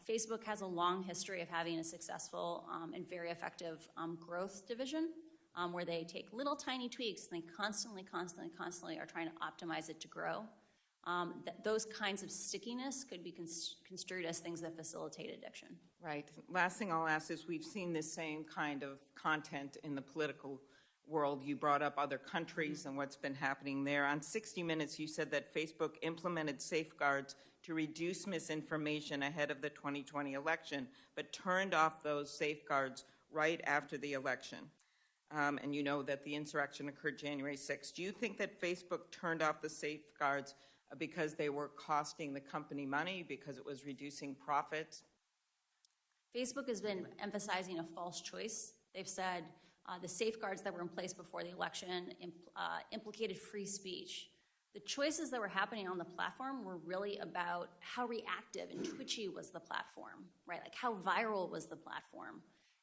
Facebook has a long history of having a successful and very effective growth division, where they take little tiny tweaks and they constantly are trying to optimize it to grow. Those kinds of stickiness could be construed as things that facilitate addiction. Right. Last thing I'll ask is, we've seen this same kind of content in the political world. You brought up other countries and what's been happening there. On 60 Minutes, you said that Facebook implemented safeguards to reduce misinformation ahead of the 2020 election, but turned off those safeguards right after the election. And you know that the insurrection occurred January 6th. Do you think that Facebook turned off the safeguards because they were costing the company money, because it was reducing profits? Facebook has been emphasizing a false choice. They've said the safeguards that were in place before the election implicated free speech. The choices that were happening on the platform were really about how reactive and twitchy was the platform, right? Like, how viral was the platform?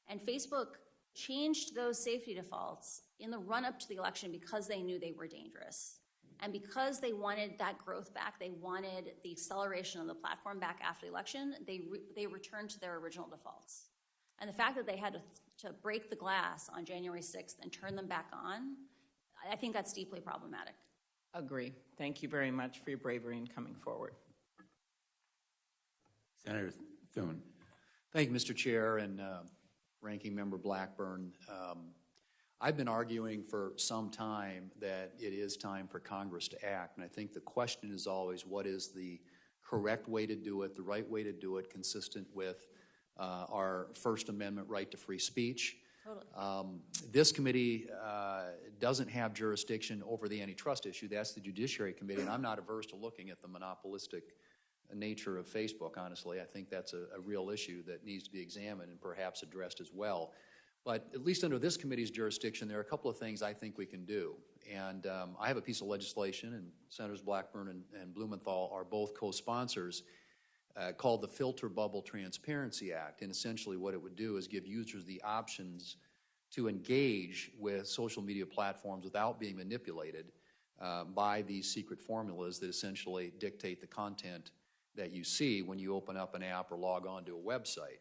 And Facebook changed those safety defaults in the run-up to the election because they knew they were dangerous. And because they wanted that growth back, they wanted the acceleration of the platform back after the election, they returned to their original defaults. And the fact that they had to break the glass on January 6th and turn them back on, I think that's deeply problematic. Agree. Thank you very much for your bravery in coming forward. Senator Thune. Thank you, Mr. Chair and Ranking Member Blackburn. I've been arguing for some time that it is time for Congress to act, and I think the question is always, what is the correct way to do it, the right way to do it, consistent with our First Amendment right to free speech. Totally. This committee doesn't have jurisdiction over the antitrust issue. That's the Judiciary Committee, and I'm not averse to looking at the monopolistic nature of Facebook, honestly. I think that's a real issue that needs to be examined and perhaps addressed as well. But at least under this committee's jurisdiction, there are a couple of things I think we can do. And I have a piece of legislation, and Senators Blackburn and Blumenthal are both co-sponsors, called the Filter Bubble Transparency Act. And essentially what it would do is give users the options to engage with social media platforms without being manipulated by these secret formulas that essentially dictate the content that you see when you open up an app or log on to a website.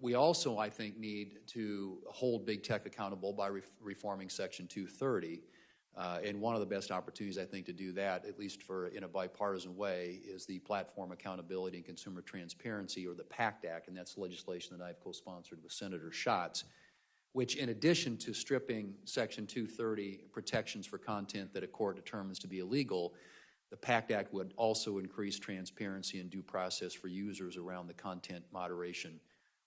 We also, I think, need to hold big tech accountable by reforming Section 230. And one of the best opportunities, I think, to do that, at least in a bipartisan way, is the Platform Accountability and Consumer Transparency, or the PACT Act, and that's legislation that I've co-sponsored with Senator Schatz, which, in addition to stripping Section 230 protections for content that a court determines to be illegal, the PACT Act would also increase transparency and due process for users around the content moderation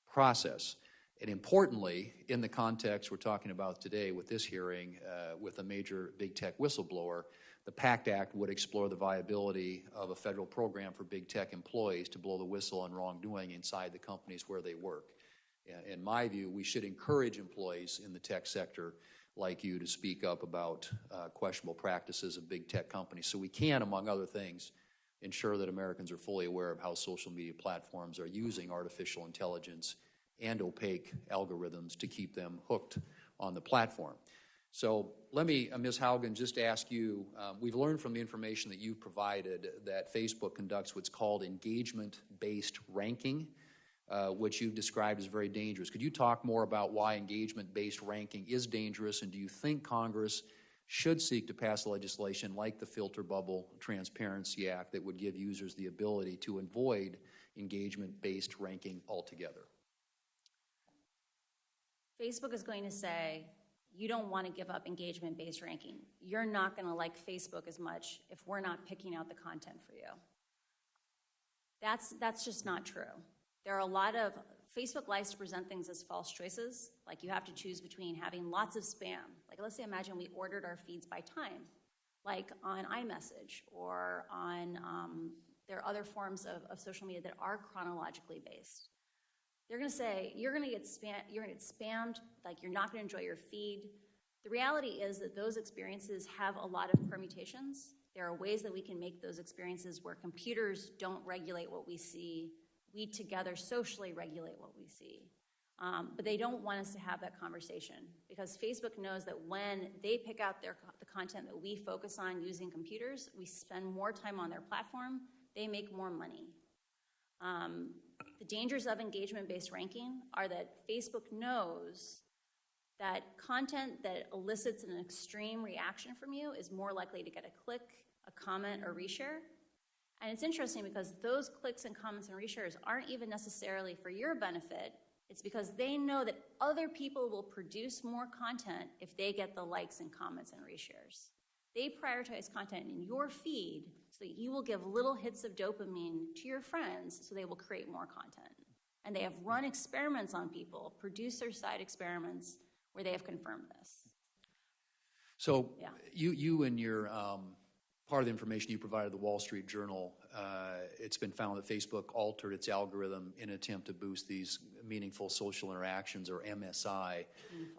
process. And importantly, in the context we're talking about today with this hearing, with a major big tech whistleblower, the PACT Act would explore the viability of a federal program for big tech employees to blow the whistle on wrongdoing inside the companies where they work. In my view, we should encourage employees in the tech sector like you to speak up about questionable practices of big tech companies, so we can, among other things, ensure that Americans are fully aware of how social media platforms are using artificial intelligence and opaque algorithms to keep them hooked on the platform. So let me, Ms. Haugen, just ask you, we've learned from the information that you've provided that Facebook conducts what's called engagement-based ranking, which you've described as very dangerous. Could you talk more about why engagement-based ranking is dangerous, and do you think Congress should seek to pass legislation like the Filter Bubble Transparency Act that would give users the ability to avoid engagement-based ranking altogether? Facebook is going to say, you don't want to give up engagement-based ranking. You're not going to like Facebook as much if we're not picking out the content for you. That's just not true. There are a lot of, Facebook likes to present things as false choices, like you have to choose between having lots of spam. Like let's say imagine we ordered our feeds by time, like on iMessage or on, there are other forms of social media that are chronologically based. They're going to say, you're going to get spammed, like you're not going to enjoy your feed. The reality is that those experiences have a lot of permutations. There are ways that we can make those experiences where computers don't regulate what we see. We together socially regulate what we see. But they don't want us to have that conversation because Facebook knows that when they pick out the content that we focus on using computers, we spend more time on their platform, they make more money. The dangers of engagement-based ranking are that Facebook knows that content that elicits an extreme reaction from you is more likely to get a click, a comment, or reshare. And it's interesting because those clicks and comments and reshares aren't even necessarily for your benefit. It's because they know that other people will produce more content if they get the likes and comments and reshares. They prioritize content in your feed so that you will give little hits of dopamine to your friends so they will create more content. And they have run experiments on people, producer-side experiments, where they have confirmed this. So Yeah. you and your part of the information you provided the Wall Street Journal, it's been found that Facebook altered its algorithm in an attempt to boost these meaningful social interactions, or MSI.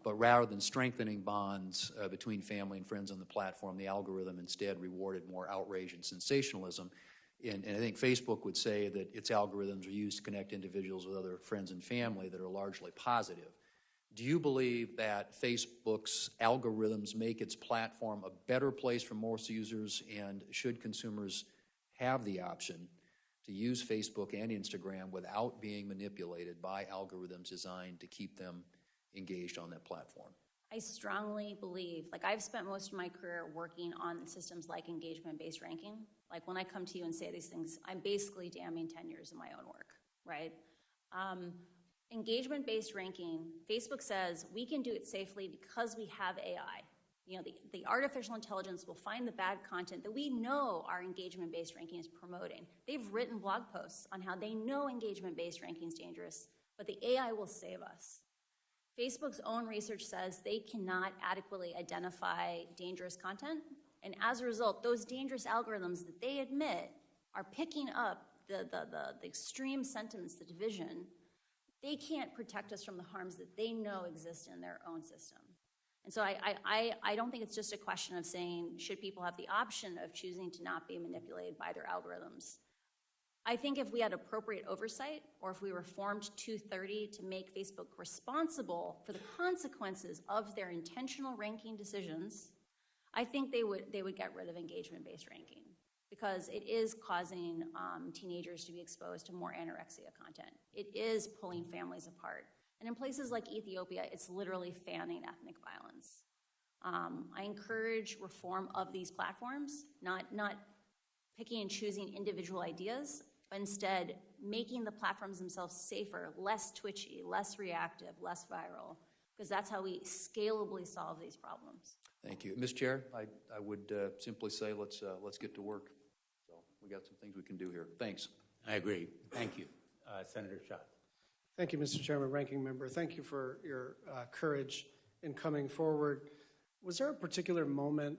But rather than strengthening bonds between family and friends on the platform, the algorithm instead rewarded more outrage and sensationalism. And I think Facebook would say that its algorithms are used to connect individuals with other friends and family that are largely positive. Do you believe that Facebook's algorithms make its platform a better place for most users, and should consumers have the option to use Facebook and Instagram without being manipulated by algorithms designed to keep them engaged on that platform? I strongly believe, like I've spent most of my career working on systems like engagement-based ranking. Like when I come to you and say these things, I'm basically damning 10 years of my own work, right? Engagement-based ranking, Facebook says we can do it safely because we have AI. You know, the artificial intelligence will find the bad content that we know our engagement-based ranking is promoting. They've written blog posts on how they know engagement-based ranking is dangerous, but the AI will save us. Facebook's own research says they cannot adequately identify dangerous content, and as a result, those dangerous algorithms that they admit are picking up the extreme sentiments, the division. They can't protect us from the harms that they know exist in their own system. And so I don't think it's just a question of saying, should people have the option of choosing to not be manipulated by their algorithms? I think if we had appropriate oversight, or if we reformed 230 to make Facebook responsible for the consequences of their intentional ranking decisions, I think they would get rid of engagement-based ranking, because it is causing teenagers to be exposed to more anorexia content. It is pulling families apart. And in places like Ethiopia, it's literally fanning ethnic violence. I encourage reform of these platforms, not picking and choosing individual ideas, but instead making the platforms themselves safer, less twitchy, less reactive, less viral, because that's how we scalably solve these problems. Thank you. Ms. Chair, I would simply say let's get to work. So we got some things we can do here. Thanks. I agree. Thank you. Senator Schatz. Thank you, Mr. Chairman, Ranking Member. Thank you for your courage in coming forward. Was there a particular moment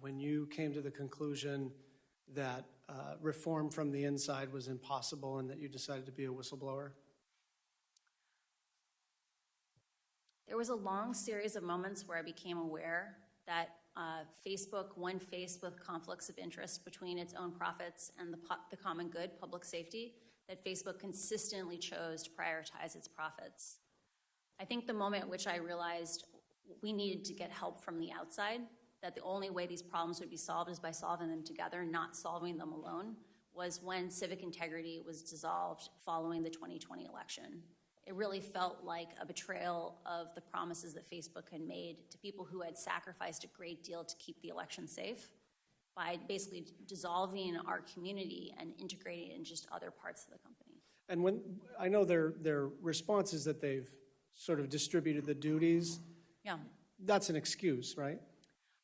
when you came to the conclusion that reform from the inside was impossible and that you decided to be a whistleblower? There was a long series of moments where I became aware that Facebook, one faced with conflicts of interest between its own profits and the common good, public safety, that Facebook consistently chose to prioritize its profits. I think the moment at which I realized we needed to get help from the outside, that the only way these problems would be solved is by solving them together, not solving them alone, was when civic integrity was dissolved following the 2020 election. It really felt like a betrayal of the promises that Facebook had made to people who had sacrificed a great deal to keep the election safe by basically dissolving our community and integrating it in just other parts of the company. And when I know their response is that they've sort of distributed the duties. Yeah. That's an excuse, right?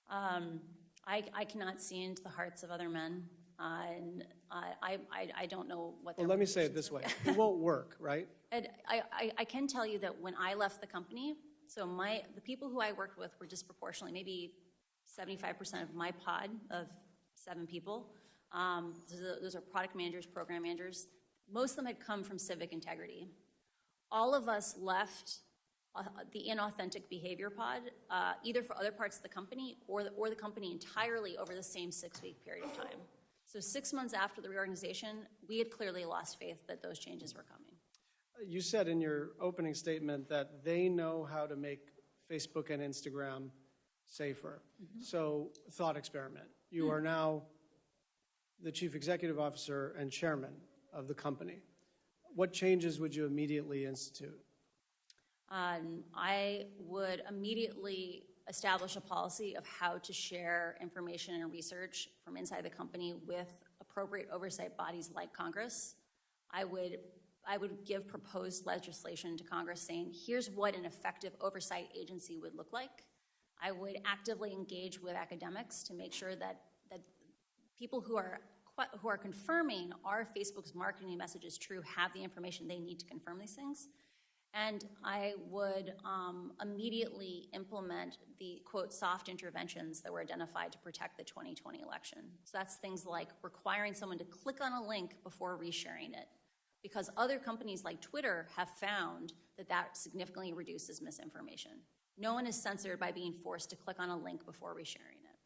I cannot see into the hearts of other men, and I don't know what. Well, let me say it this way: it won't work, right? And I can tell you that when I left the company, so the people who I worked with were disproportionately, maybe 75% of my pod of 7 people. Those are product managers, program managers. Most of them had come from civic integrity. All of us left the inauthentic behavior pod, either for other parts of the company or the company entirely over the same 6-week period of time. So 6 months after the reorganization, we had clearly lost faith that those changes were coming. You said in your opening statement that they know how to make Facebook and Instagram safer. Mm-hmm. So, thought experiment. You are now the chief executive officer and chairman of the company. What changes would you immediately institute? I would immediately establish a policy of how to share information and research from inside the company with appropriate oversight bodies like Congress. I would give proposed legislation to Congress saying, here's what an effective oversight agency would look like. I would actively engage with academics to make sure that people who are confirming are Facebook's marketing message is true have the information they need to confirm these things. And I would immediately implement the, quote, soft interventions that were identified to protect the 2020 election. So that's things like requiring someone to click on a link before resharing it, because other companies like Twitter have found that significantly reduces misinformation. No one is censored by being forced to click on a link before resharing it.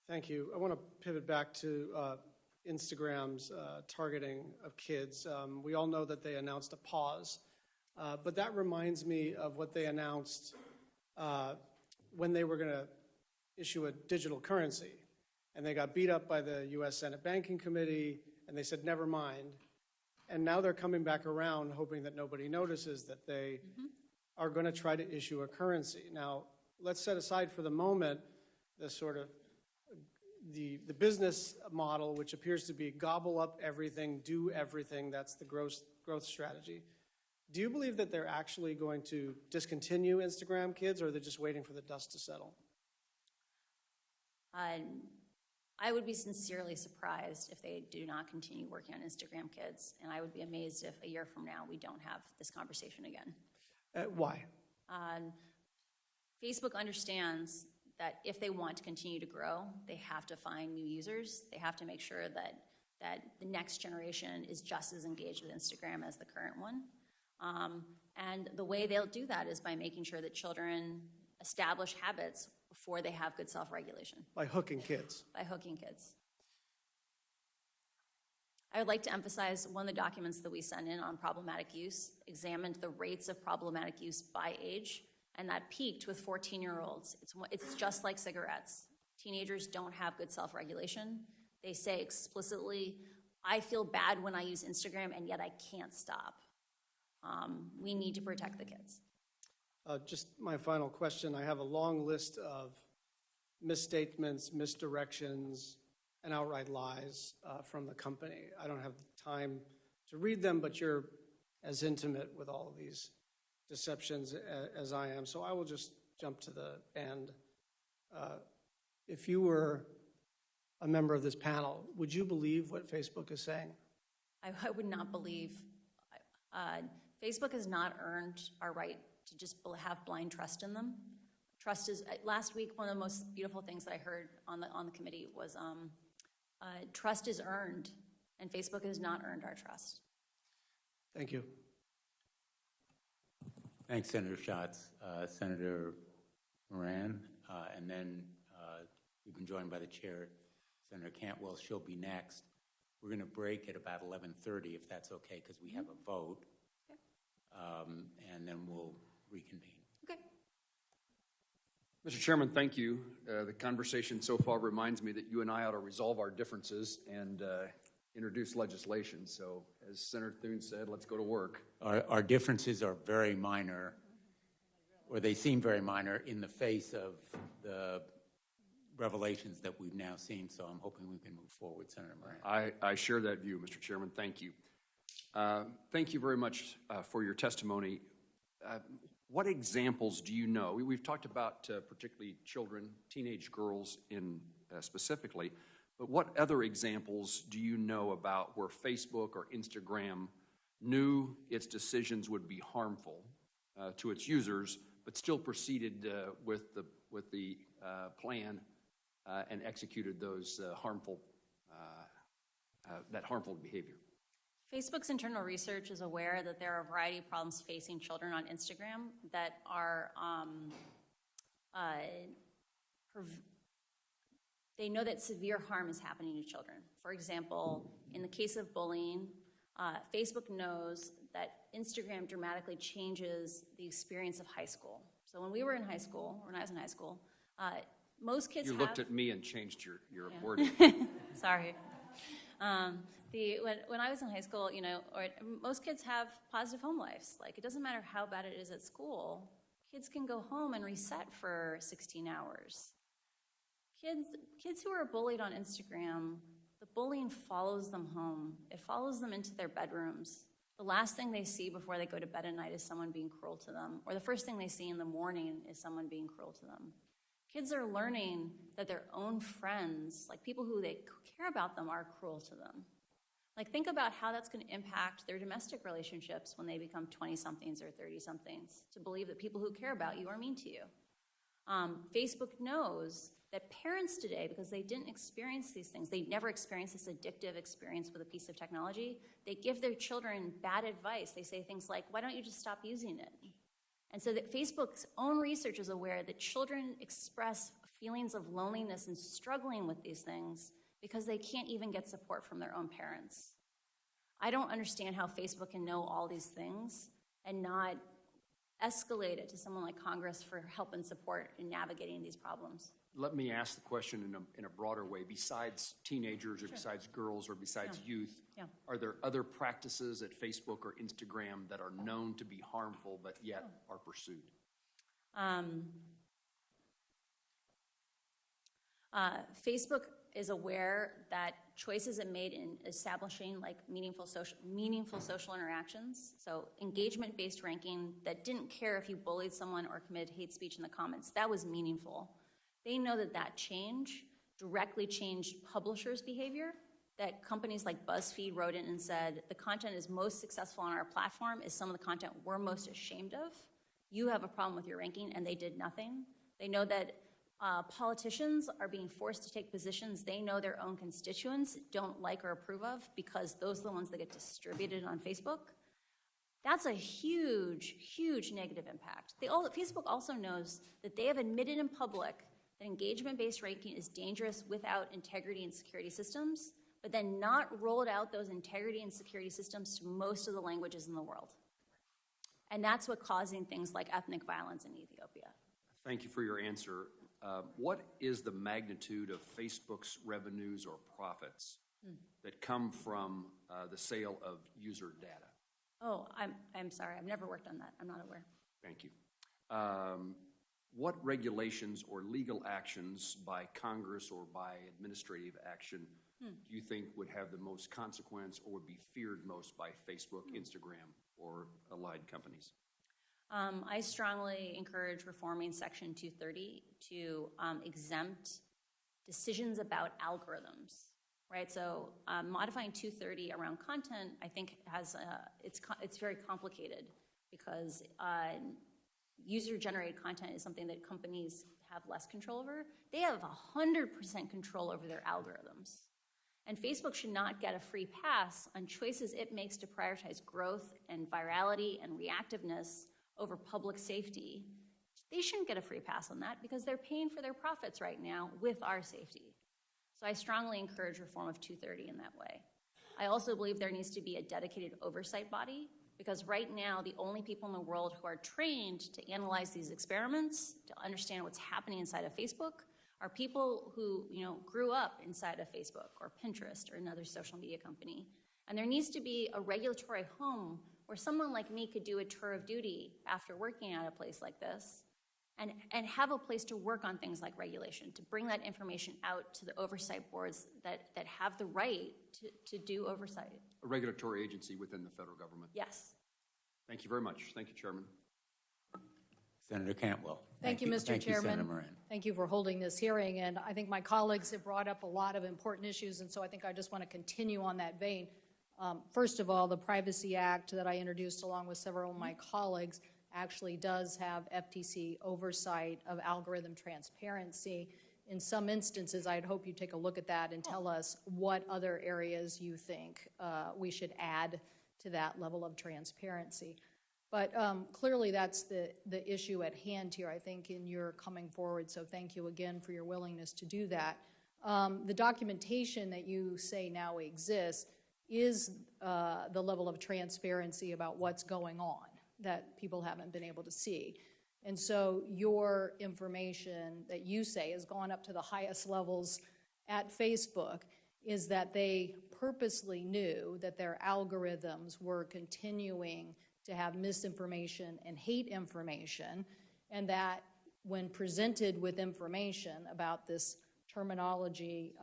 Thank you. I want to pivot back to Instagram's targeting of kids. We all know that they announced a pause, but that reminds me of what they announced when they were going to issue a digital currency. And they got beat up by the U.S. Senate Banking Committee, and they said, never mind. And now they're coming back around hoping that nobody notices that they are going to try to issue a currency. Now, let's set aside for the moment the sort of the business model, which appears to be gobble up everything, do everything. That's the growth strategy. Do you believe that they're actually going to discontinue Instagram Kids, or are they just waiting for the dust to settle? I would be sincerely surprised if they do not continue working on Instagram Kids, and I would be amazed if a year from now we don't have this conversation again. Why? Facebook understands that if they want to continue to grow, they have to find new users. They have to make sure that the next generation is just as engaged with Instagram as the current one. And the way they'll do that is by making sure that children establish habits before they have good self-regulation. By hooking kids. By hooking kids. I would like to emphasize one of the documents that we sent in on problematic use examined the rates of problematic use by age, and that peaked with 14-year-olds. It's just like cigarettes. Teenagers don't have good self-regulation. They say explicitly, I feel bad when I use Instagram, and yet I can't stop. We need to protect the kids. Just my final question. I have a long list of misstatements, misdirections, and outright lies from the company. I don't have time to read them, but you're as intimate with all of these deceptions as I am, so I will just jump to the end. If you were a member of this panel, would you believe what Facebook is saying? I would not believe. Facebook has not earned our right to just have blind trust in them. Trust is, last week, one of the most beautiful things that I heard on the committee was trust is earned, and Facebook has not earned our trust. Thank you. Thanks, Senator Schatz. Senator Moran, and then we've been joined by the chair, Senator Cantwell. She'll be next. We're going to break at about 11:30, if that's okay, because we have a vote. Okay. And then we'll reconvene. Okay. Mr. Chairman, thank you. The conversation so far reminds me that you and I ought to resolve our differences and introduce legislation. So as Senator Thune said, let's go to work. Our differences are very minor, or they seem very minor in the face of the revelations that we've now seen. So I'm hoping we can move forward, Senator Moran. I share that view, Mr. Chairman. Thank you. Thank you very much for your testimony. What examples do you know? We've talked about particularly children, teenage girls in specifically, but what other examples do you know about where Facebook or Instagram knew its decisions would be harmful to its users, but still proceeded with the plan and executed those harmful behavior? Facebook's internal research is aware that there are a variety of problems facing children on Instagram that are, they know that severe harm is happening to children. For example, in the case of bullying, Facebook knows that Instagram dramatically changes the experience of high school. So when we were in high school, or when I was in high school, most kids You looked at me and changed your wording. Sorry. When I was in high school, most kids have positive home lives. Like, it doesn't matter how bad it is at school. Kids can go home and reset for 16 hours. Kids who are bullied on Instagram, the bullying follows them home. It follows them into their bedrooms. The last thing they see before they go to bed at night is someone being cruel to them, or the first thing they see in the morning is someone being cruel to them. Kids are learning that their own friends, like people who they care about them, are cruel to them. Like, think about how that's going to impact their domestic relationships when they become 20-somethings or 30-somethings, to believe that people who care about you are mean to you. Facebook knows that parents today, because they didn't experience these things, they never experienced this addictive experience with a piece of technology, they give their children bad advice. They say things like, why don't you just stop using it? And so that Facebook's own research is aware that children express feelings of loneliness and struggling with these things because they can't even get support from their own parents. I don't understand how Facebook can know all these things and not escalate it to someone like Congress for help and support in navigating these problems. Let me ask the question in a broader way. Besides teenagers or besides girls or besides youth, are there other practices at Facebook or Instagram that are known to be harmful but yet are pursued? Facebook is aware that choices it made in establishing like meaningful social interactions, so engagement-based ranking that didn't care if you bullied someone or committed hate speech in the comments, that was meaningful. They know that change directly changed publishers' behavior, that companies like BuzzFeed wrote in and said, the content is most successful on our platform is some of the content we're most ashamed of. You have a problem with your ranking, and they did nothing. They know that politicians are being forced to take positions they know their own constituents don't like or approve of because those are the ones that get distributed on Facebook. That's a huge, huge negative impact. Facebook also knows that they have admitted in public that engagement-based ranking is dangerous without integrity and security systems, but then not rolled out those integrity and security systems to most of the languages in the world. And that's what's causing things like ethnic violence in Ethiopia. Thank you for your answer. What is the magnitude of Facebook's revenues or profits that come from the sale of user data? Oh, I'm sorry. I've never worked on that. I'm not aware. Thank you. What regulations or legal actions by Congress or by administrative action do you think would have the most consequence or would be feared most by Facebook, Instagram, or allied companies? I strongly encourage reforming Section 230 to exempt decisions about algorithms, right? So modifying 230 around content, I think, it's very complicated because user-generated content is something that companies have less control over. They have 100% control over their algorithms. And Facebook should not get a free pass on choices it makes to prioritize growth and virality and reactiveness over public safety. they shouldn't get a free pass on that because they're paying for their profits right now with our safety. So I strongly encourage reform of 230 in that way. I also believe there needs to be a dedicated oversight body, because right now the only people in the world who are trained to analyze these experiments, to understand what's happening inside of Facebook, are people who grew up inside of Facebook or Pinterest or another social media company. And there needs to be a regulatory home where someone like me could do a tour of duty after working at a place like this and have a place to work on things like regulation, to bring that information out to the oversight boards that have the right to do oversight. A regulatory agency within the federal government. Yes. Thank you very much. Thank you, Chairman. Senator Cantwell. Thank you, Mr. Thank you, Chairman. Senator Moran. Thank you for holding this hearing, and I think my colleagues have brought up a lot of important issues, and so I think I just want to continue on that vein. First of all, the Privacy Act that I introduced along with several of my colleagues actually does have FTC oversight of algorithm transparency. In some instances, I'd hope you take a look at that and tell us what other areas you think we should add to that level of transparency. But clearly that's the issue at hand here, I think, in your coming forward, so thank you again for your willingness to do that. The documentation that you say now exists is the level of transparency about what's going on that people haven't been able to see. And so your information that you say has gone up to the highest levels at Facebook is that they purposely knew that their algorithms were continuing to have misinformation and hate information, and that when presented with information about this terminology,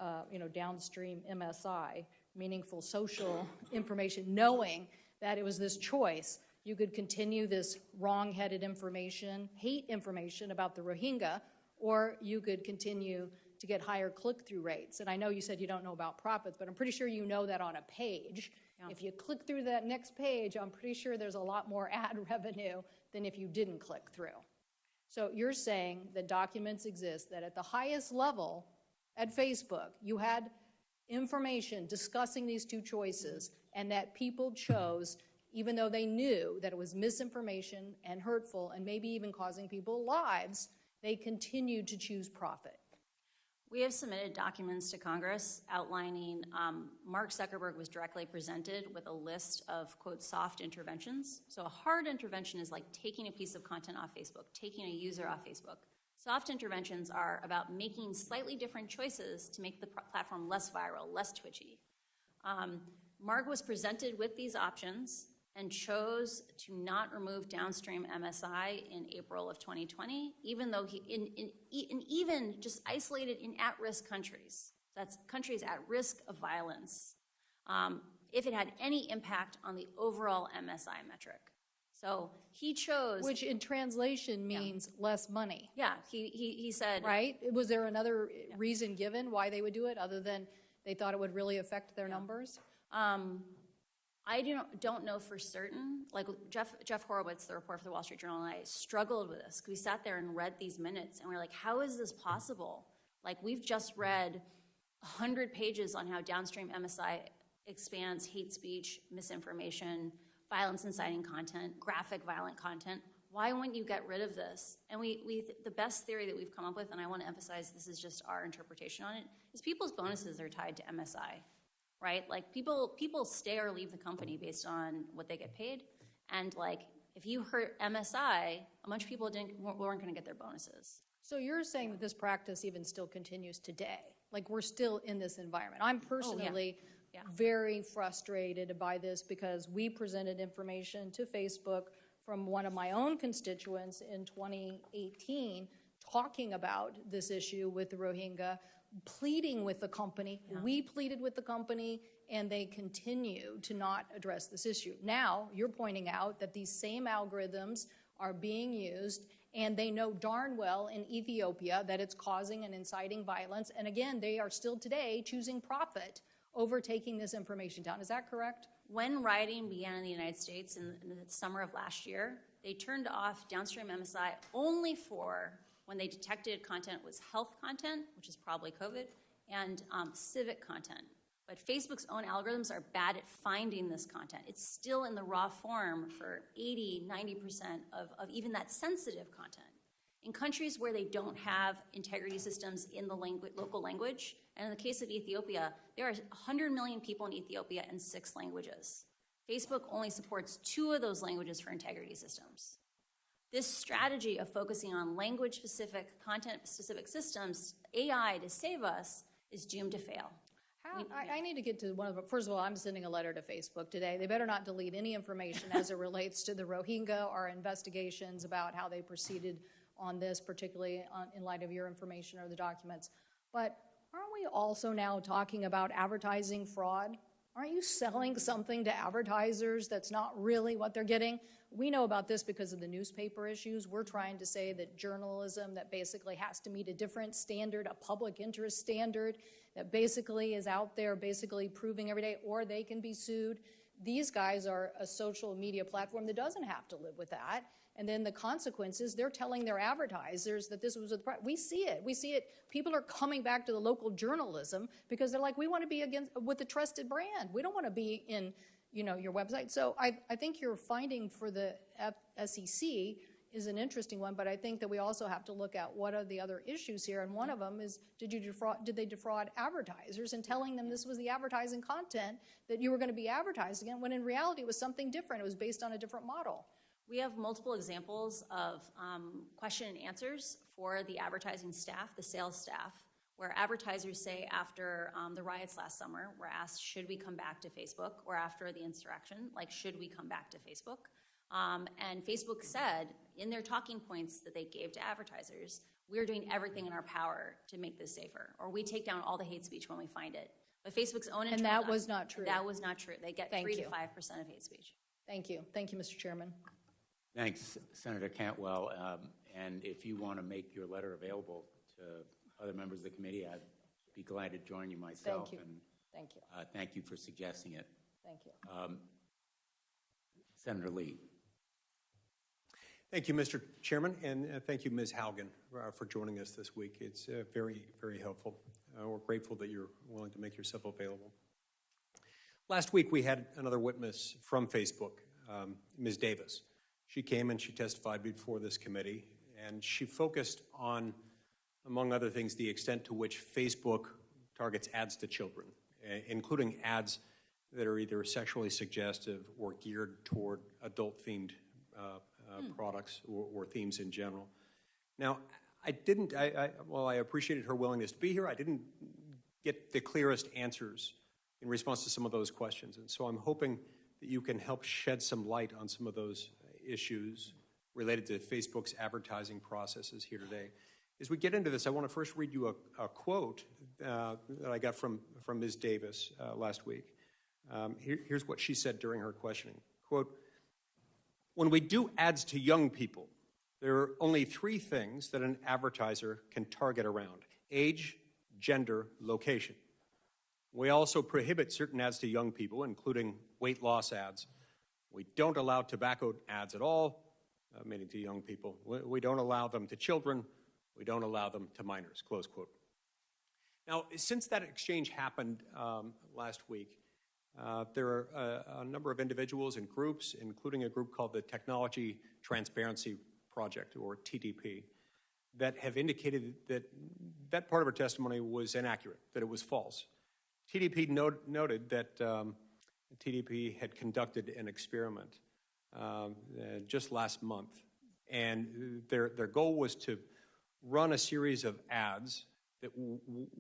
downstream MSI, meaningful social information, knowing that it was this choice, you could continue this wrong-headed information, hate information about the Rohingya, or you could continue to get higher click-through rates. And I know you said you don't know about profits, but I'm pretty sure you know that on a page. Yeah. If you click through that next page, I'm pretty sure there's a lot more ad revenue than if you didn't click through. So you're saying that documents exist, that at the highest level at Facebook, you had information discussing these two choices, and that people chose, even though they knew that it was misinformation and hurtful and maybe even causing people lives, they continued to choose profit. We have submitted documents to Congress outlining Mark Zuckerberg was directly presented with a list of, quote, soft interventions. So a hard intervention is like taking a piece of content off Facebook, taking a user off Facebook. Soft interventions are about making slightly different choices to make the platform less viral, less twitchy. Mark was presented with these options and chose to not remove downstream MSI in April of 2020, even though even just isolated in at-risk countries, that's countries at risk of violence, if it had any impact on the overall MSI metric. So he chose... Which in translation means less money. Yeah, he said... Right? Was there another reason given why they would do it other than they thought it would really affect their numbers? I don't know for certain. Like Jeff Horowitz, the reporter for the Wall Street Journal, and I struggled with this because we sat there and read these minutes and we're like, how is this possible? Like, we've just read 100 pages on how downstream MSI expands hate speech, misinformation, violence inciting content, graphic violent content. Why wouldn't you get rid of this? And the best theory that we've come up with, and I want to emphasize this is just our interpretation on it, is people's bonuses are tied to MSI. Right? Like, people stay or leave the company based on what they get paid. And, like, if you hurt MSI, a bunch of people weren't going to get their bonuses. So you're saying that this practice even still continues today? Like, we're still in this environment. I'm personally very frustrated by this because we presented information to Facebook from one of my own constituents in 2018 talking about this issue with the Rohingya, pleading with the company. Yeah. We pleaded with the company, and they continue to not address this issue. Now, you're pointing out that these same algorithms are being used, and they know darn well in Ethiopia that it's causing and inciting violence. And again, they are still today choosing profit over taking this information down. Is that correct? When rioting began in the United States in the summer of last year, they turned off downstream MSI only for when they detected content was health content, which is probably COVID, and civic content. But Facebook's own algorithms are bad at finding this content. It's still in the raw form for 80, 90% of even that sensitive content. In countries where they don't have integrity systems in the local language, and in the case of Ethiopia, there are 100 million people in Ethiopia in 6 languages. Facebook only supports 2 of those languages for integrity systems. This strategy of focusing on language-specific, content-specific systems, AI to save us, is doomed to fail. I need to get to one of them. First of all, I'm sending a letter to Facebook today. They better not delete any information as it relates to the Rohingya or investigations about how they proceeded on this, particularly in light of your information or the documents. But aren't we also now talking about advertising fraud? Aren't you selling something to advertisers that's not really what they're getting? We know about this because of the newspaper issues. We're trying to say that journalism that basically has to meet a different standard, a public interest standard, that basically is out there basically proving every day, or they can be sued. These guys are a social media platform that doesn't have to live with that. And then the consequences, they're telling their advertisers that this was we see it. We see it. People are coming back to the local journalism because they're like, we want to be with a trusted brand. We don't want to be in, your website. So I think your finding for the SEC is an interesting one, but I think that we also have to look at what are the other issues here. And one of them is, did they defraud advertisers in telling them this was the advertising content that you were going to be advertising in, when in reality it was something different. It was based on a different model. We have multiple examples of question and answers for the advertising staff, the sales staff, where advertisers say after the riots last summer, were asked, should we come back to Facebook? Or after the insurrection, should we come back to Facebook? And Facebook said in their talking points that they gave to advertisers, we're doing everything in our power to make this safer, or we take down all the hate speech when we find it. But Facebook's own and that was not true. That was not true. They get 3 to 5% of hate speech. Thank you. Thank you, Mr. Chairman. Thanks, Senator Cantwell. And if you want to make your letter available to other members of the committee, I'd be glad to join you myself. Thank you. And thank you. Thank you for suggesting it. Thank you. Senator Lee. Thank you, Mr. Chairman, and thank you, Ms. Haugen, for joining us this week. It's very, very helpful. We're grateful that you're willing to make yourself available. Last week, we had another witness from Facebook, Ms. Davis. She came and she testified before this committee, and she focused on, among other things, the extent to which Facebook targets ads to children, including ads that are either sexually suggestive or geared toward adult-themed products or themes in general. Now, I appreciated her willingness to be here. I didn't get the clearest answers in response to some of those questions, and so I'm hoping that you can help shed some light on some of those issues related to Facebook's advertising processes here today. As we get into this, I want to first read you a quote that I got from Ms. Davis last week. Here's what she said during her questioning. Quote, "When we do ads to young people, there are only 3 things that an advertiser can target around: age, gender, location. We also prohibit certain ads to young people, including weight loss ads. We don't allow tobacco ads at all, meaning to young people. We don't allow them to children. We don't allow them to minors," close quote. Now, since that exchange happened last week, there are a number of individuals and groups, including a group called the Technology Transparency Project, or TTP, that have indicated that that part of her testimony was inaccurate, that it was false. TTP noted that TTP had conducted an experiment just last month, and their goal was to run a series of ads that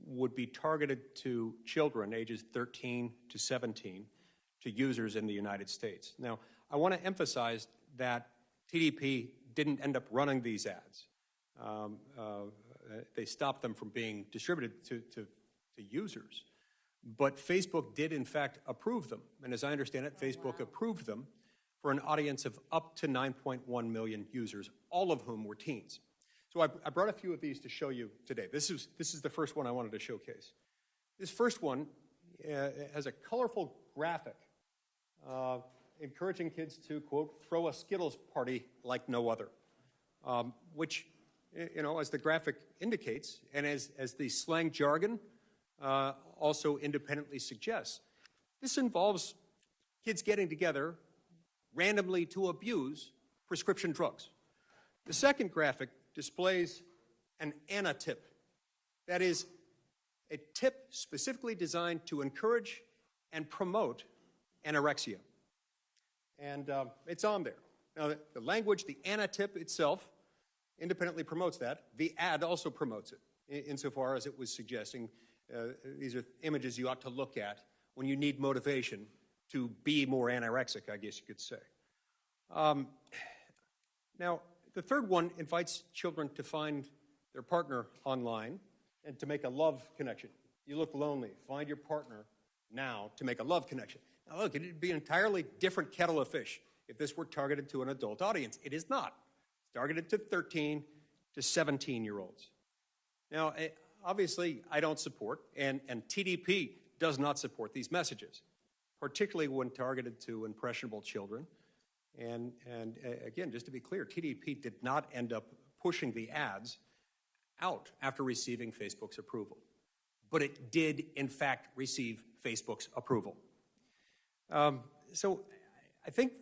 would be targeted to children ages 13 to 17, to users in the United States. Now, I want to emphasize that TTP didn't end up running these ads. They stopped them from being distributed to users. But Facebook did, in fact, approve them. And as I understand it, Facebook approved them for an audience of up to 9.1 million users, all of whom were teens. So I brought a few of these to show you today. This is the first one I wanted to showcase. This first one has a colorful graphic encouraging kids to, quote, throw a Skittles party like no other, which, as the graphic indicates, and as the slang jargon also independently suggests, this involves kids getting together randomly to abuse prescription drugs. The second graphic displays an anatip. That is, a tip specifically designed to encourage and promote anorexia. And it's on there. Now, the language, the anatip itself, independently promotes that. The ad also promotes it, insofar as it was suggesting these are images you ought to look at when you need motivation to be more anorexic, I guess you could say. Now, the third one invites children to find their partner online and to make a love connection. You look lonely. Find your partner now to make a love connection. Now, look, it would be an entirely different kettle of fish if this were targeted to an adult audience. It is not. It's targeted to 13 to 17-year-olds. Now, obviously, I don't support, and TDP does not support these messages, particularly when targeted to impressionable children. And again, just to be clear, TDP did not end up pushing the ads out after receiving Facebook's approval. But it did, in fact, receive Facebook's approval. So I think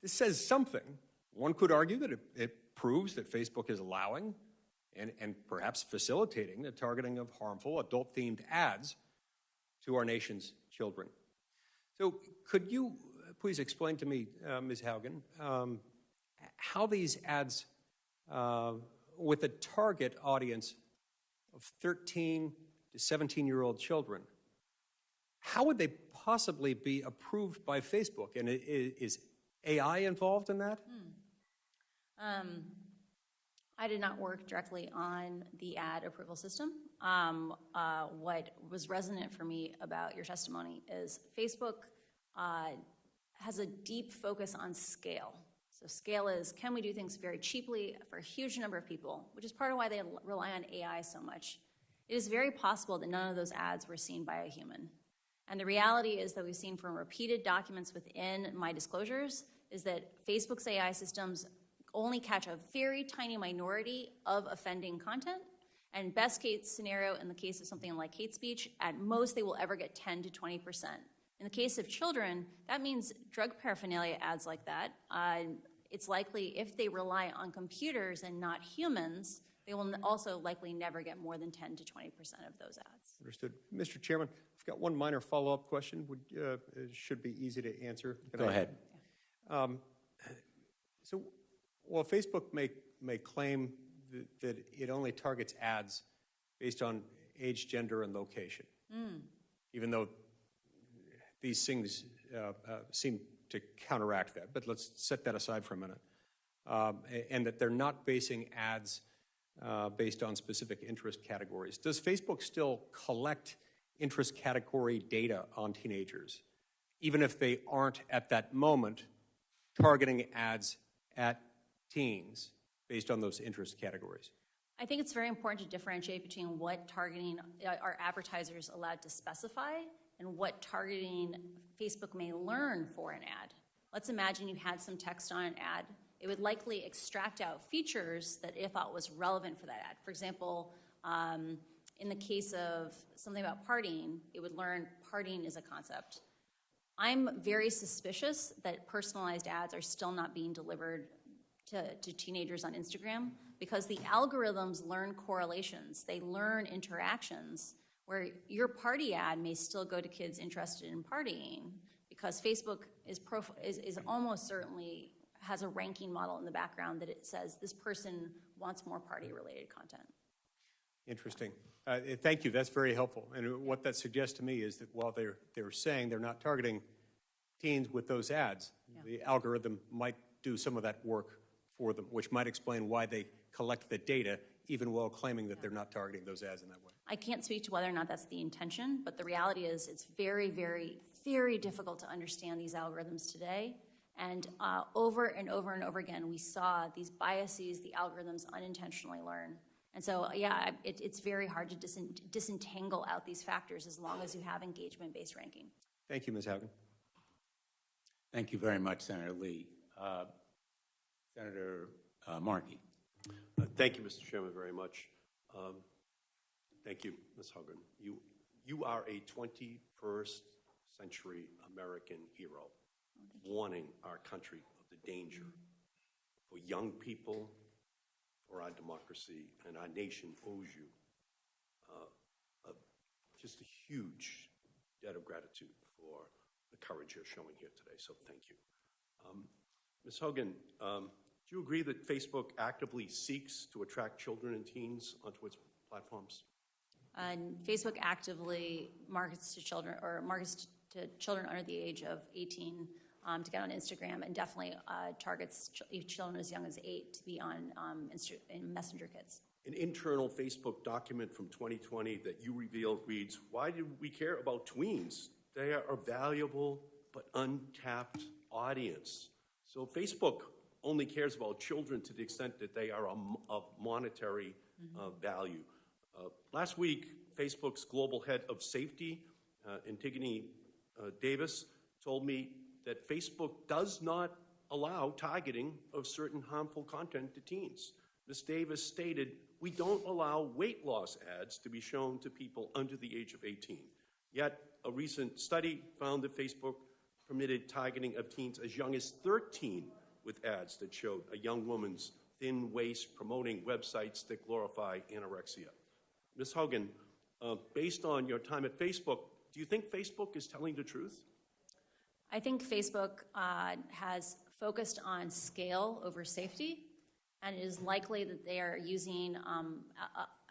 this says something. One could argue that it proves that Facebook is allowing and perhaps facilitating the targeting of harmful adult-themed ads to our nation's children. So could you please explain to me, Ms. Haugen, how these ads with a target audience of 13 to 17-year-old children, how would they possibly be approved by Facebook? And is AI involved in that? I did not work directly on the ad approval system. What was resonant for me about your testimony is Facebook has a deep focus on scale. So scale is, can we do things very cheaply for a huge number of people, which is part of why they rely on AI so much. It is very possible that none of those ads were seen by a human. And the reality is that we've seen from repeated documents within my disclosures is that Facebook's AI systems only catch a very tiny minority of offending content. And best case scenario, in the case of something like hate speech, at most they will ever get 10 to 20%. In the case of children, that means drug paraphernalia ads like that. It's likely if they rely on computers and not humans, they will also likely never get more than 10 to 20% of those ads. Understood. Mr. Chairman, I've got one minor follow-up question. It should be easy to answer. Go ahead. So while Facebook may claim that it only targets ads based on age, gender, and location, even though these things seem to counteract that, but let's set that aside for a minute, and that they're not basing ads based on specific interest categories. Does Facebook still collect interest category data on teenagers, even if they aren't at that moment targeting ads at teens based on those interest categories? I think it's very important to differentiate between what targeting are advertisers allowed to specify and what targeting Facebook may learn for an ad. Let's imagine you had some text on an ad. It would likely extract out features that it thought was relevant for that ad. For example, in the case of something about partying, it would learn partying is a concept. I'm very suspicious that personalized ads are still not being delivered to teenagers on Instagram because the algorithms learn correlations. They learn interactions where your party ad may still go to kids interested in partying because Facebook is almost certainly has a ranking model in the background that it says this person wants more party-related content. Interesting. Thank you. That's very helpful. And what that suggests to me is that while they're saying they're not targeting teens with those ads, the algorithm might do some of that work for them, which might explain why they collect the data even while claiming that they're not targeting those ads in that way. I can't speak to whether or not that's the intention, but the reality is it's very, very, very difficult to understand these algorithms today. And over and over and over again, we saw these biases the algorithms unintentionally learn. And so, yeah, it's very hard to disentangle out these factors as long as you have engagement-based ranking. Thank you, Ms. Haugen. Thank you very much, Senator Lee. Senator Markey. Thank you, Mr. Chairman, very much. Thank you, Ms. Haugen. You are a 21st century American hero, warning our country of the danger for young people, for our democracy, and our nation owes you just a huge debt of gratitude for the courage you're showing here today, so thank you. Ms. Haugen, do you agree that Facebook actively seeks to attract children and teens onto its platforms? And Facebook actively markets to children under the age of 18 to get on Instagram, and definitely targets children as young as 8 to be on in Messenger Kids. An internal Facebook document from 2020 that you revealed reads, "Why do we care about tweens? They are a valuable but untapped audience." So Facebook only cares about children to the extent that they are of monetary value. Last week, Facebook's global head of safety, Antigone Davis, told me that Facebook does not allow targeting of certain harmful content to teens. Ms. Davis stated, "We don't allow weight loss ads to be shown to people under the age of 18. Yet, a recent study found that Facebook permitted targeting of teens as young as 13 with ads that showed a young woman's thin waist promoting websites that glorify anorexia." Ms. Haugen, based on your time at Facebook, do you think Facebook is telling the truth? I think Facebook has focused on scale over safety, and it is likely that they are using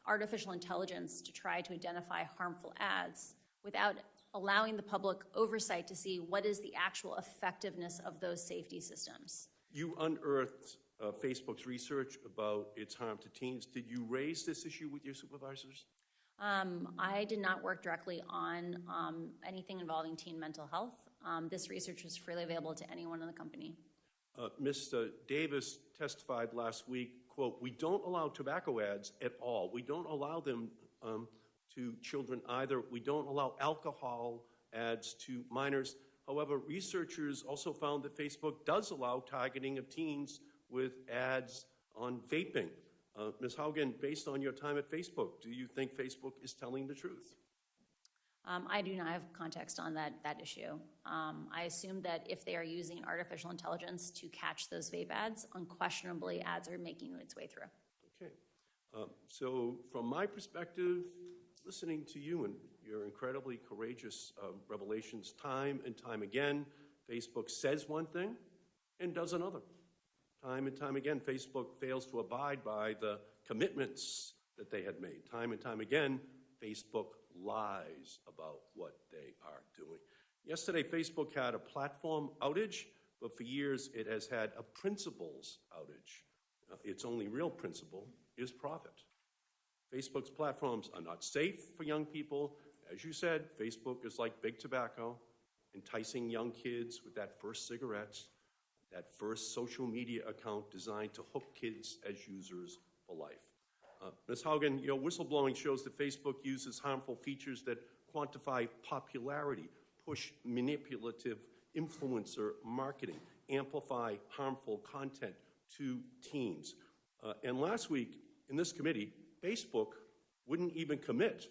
artificial intelligence to try to identify harmful ads without allowing the public oversight to see what is the actual effectiveness of those safety systems. You unearthed Facebook's research about its harm to teens. Did you raise this issue with your supervisors? I did not work directly on anything involving teen mental health. This research was freely available to anyone in the company. Ms. Davis testified last week, quote, "We don't allow tobacco ads at all. We don't allow them to children either. We don't allow alcohol ads to minors. However, researchers also found that Facebook does allow targeting of teens with ads on vaping." Ms. Haugen, based on your time at Facebook, do you think Facebook is telling the truth? I do not have context on that issue. I assume that if they are using artificial intelligence to catch those vape ads, unquestionably ads are making its way through. Okay. So from my perspective, listening to you and your incredibly courageous revelations time and time again, Facebook says one thing and does another. Time and time again, Facebook fails to abide by the commitments that they had made. Time and time again, Facebook lies about what they are doing. Yesterday, Facebook had a platform outage, but for years it has had a principles outage. Its only real principle is profit. Facebook's platforms are not safe for young people. As you said, Facebook is like big tobacco, enticing young kids with that first cigarette, that first social media account designed to hook kids as users for life. Ms. Haugen, your whistleblowing shows that Facebook uses harmful features that quantify popularity, push manipulative influencer marketing, amplify harmful content to teens. And last week in this committee, Facebook wouldn't even commit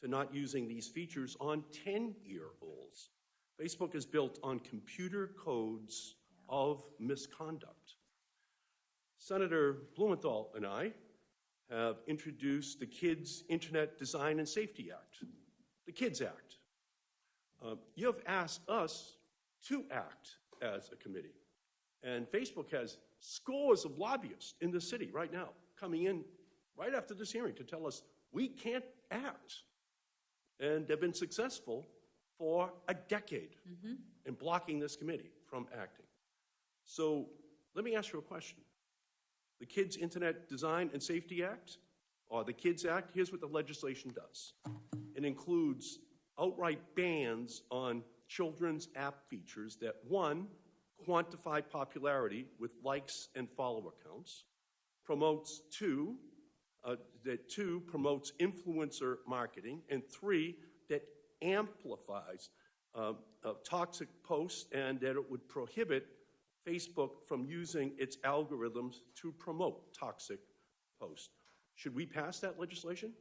to not using these features on 10-year-olds. Facebook is built on computer codes of misconduct. Senator Blumenthal and I have introduced the Kids Internet Design and Safety Act, the KIDS Act. You have asked us to act as a committee. And Facebook has scores of lobbyists in the city right now coming in right after this hearing to tell us we can't act. And they've been successful for a decade in blocking this committee from acting. So let me ask you a question. The Kids Internet Design and Safety Act, or the KIDS Act, here's what the legislation does. It includes outright bans on children's app features that, one, quantify popularity with likes and follower counts, promotes promotes influencer marketing, and three, that amplifies toxic posts, and that it would prohibit Facebook from using its algorithms to promote toxic posts. Should we pass that legislation?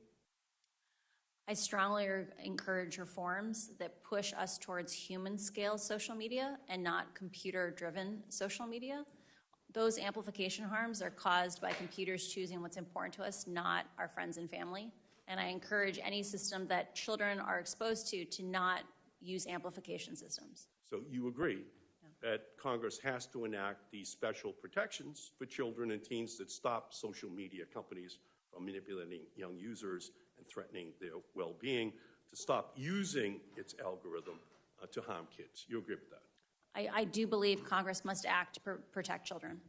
I strongly encourage reforms that push us towards human-scale social media and not computer-driven social media. Those amplification harms are caused by computers choosing what's important to us, not our friends and family. And I encourage any system that children are exposed to not use amplification systems. So you agree that Congress has to enact these special protections for children and teens that stop social media companies from manipulating young users and threatening their well-being, to stop using its algorithm to harm kids. You agree with that? I do believe Congress must act to protect children.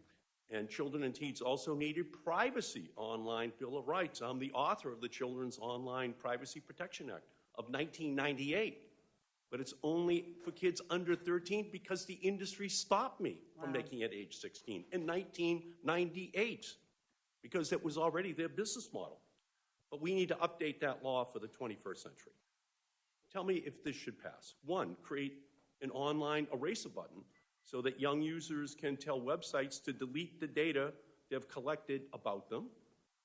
And children and teens also need a privacy online Bill of Rights. I'm the author of the Children's Online Privacy Protection Act of 1998. But it's only for kids under 13 because the industry stopped me from making it age 16 in 1998 because it was already their business model. But we need to update that law for the 21st century. Tell me if this should pass. One, create an online eraser button so that young users can tell websites to delete the data they've collected about them.